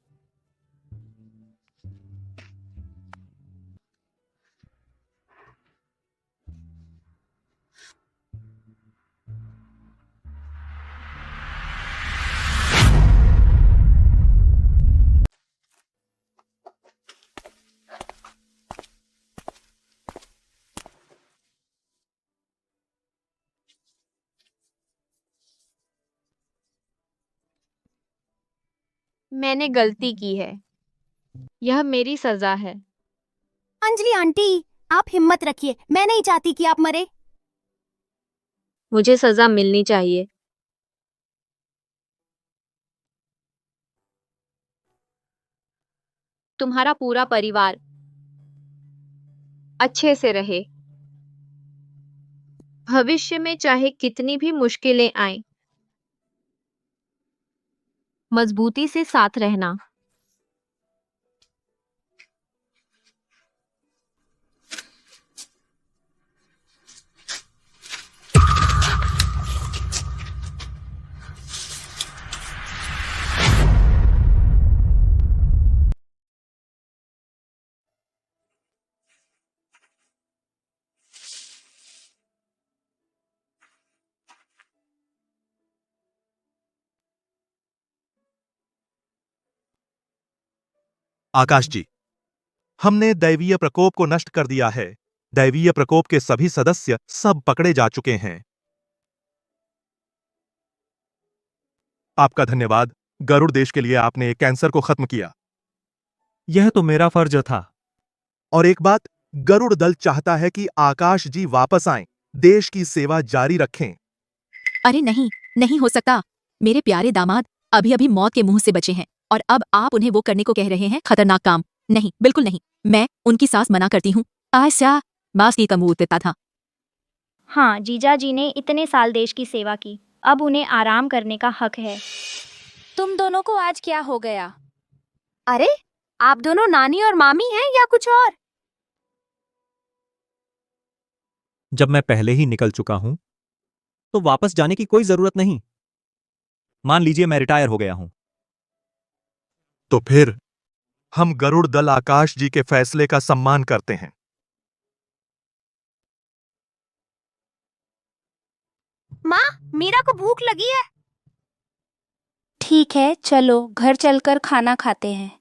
मैंने गलती की है, यह मेरी सजा है। अंजलि आंटी, आप हिम्मत रखिए, मैं नहीं चाहती कि आप मरे। मुझे सजा मिलनी चाहिए। तुम्हारा पूरा परिवार अच्छे से रहे, भविष्य में चाहे कितनी भी मुश्किलें आए, मजबूती से साथ रहना। आकाश जी, हमने दैवीय प्रकोप को नष्ट कर दिया है। दैवीय प्रकोप के सभी सदस्य सब पकड़े जा चुके हैं। आपका धन्यवाद। गरुड़ देश के लिए आपने कैंसर को खत्म किया। यह तो मेरा फर्ज था। और एक बात, गरुड़ दल चाहता है कि आकाश जी वापस आएं, देश की सेवा जारी रखें। अरे नहीं, नहीं हो सकता। मेरे प्यारे दामाद अभी अभी मौत के मुंह से बचे हैं और अब आप उन्हें वो करने को कह रहे हैं, खतरनाक काम। नहीं, बिल्कुल नहीं। मैं उनकी सास मना करती हूँ। आशा मास की कमूत देता था। हाँ, जीजा जी ने इतने साल देश की सेवा की, अब उन्हें आराम करने का हक है। तुम दोनों को आज क्या हो गया? अरे, आप दोनों नानी और मामी हैं या कुछ और? जब मैं पहले ही निकल चुका हूं तो वापस जाने की कोई जरूरत नहीं। मान लीजिए मैं रिटायर हो गया हूं। तो फिर हम गरुड़ दल आकाश जी के फैसले का सम्मान करते हैं। माँ, मीरा को भूख लगी है। ठीक है, चलो घर चलकर खाना खाते हैं।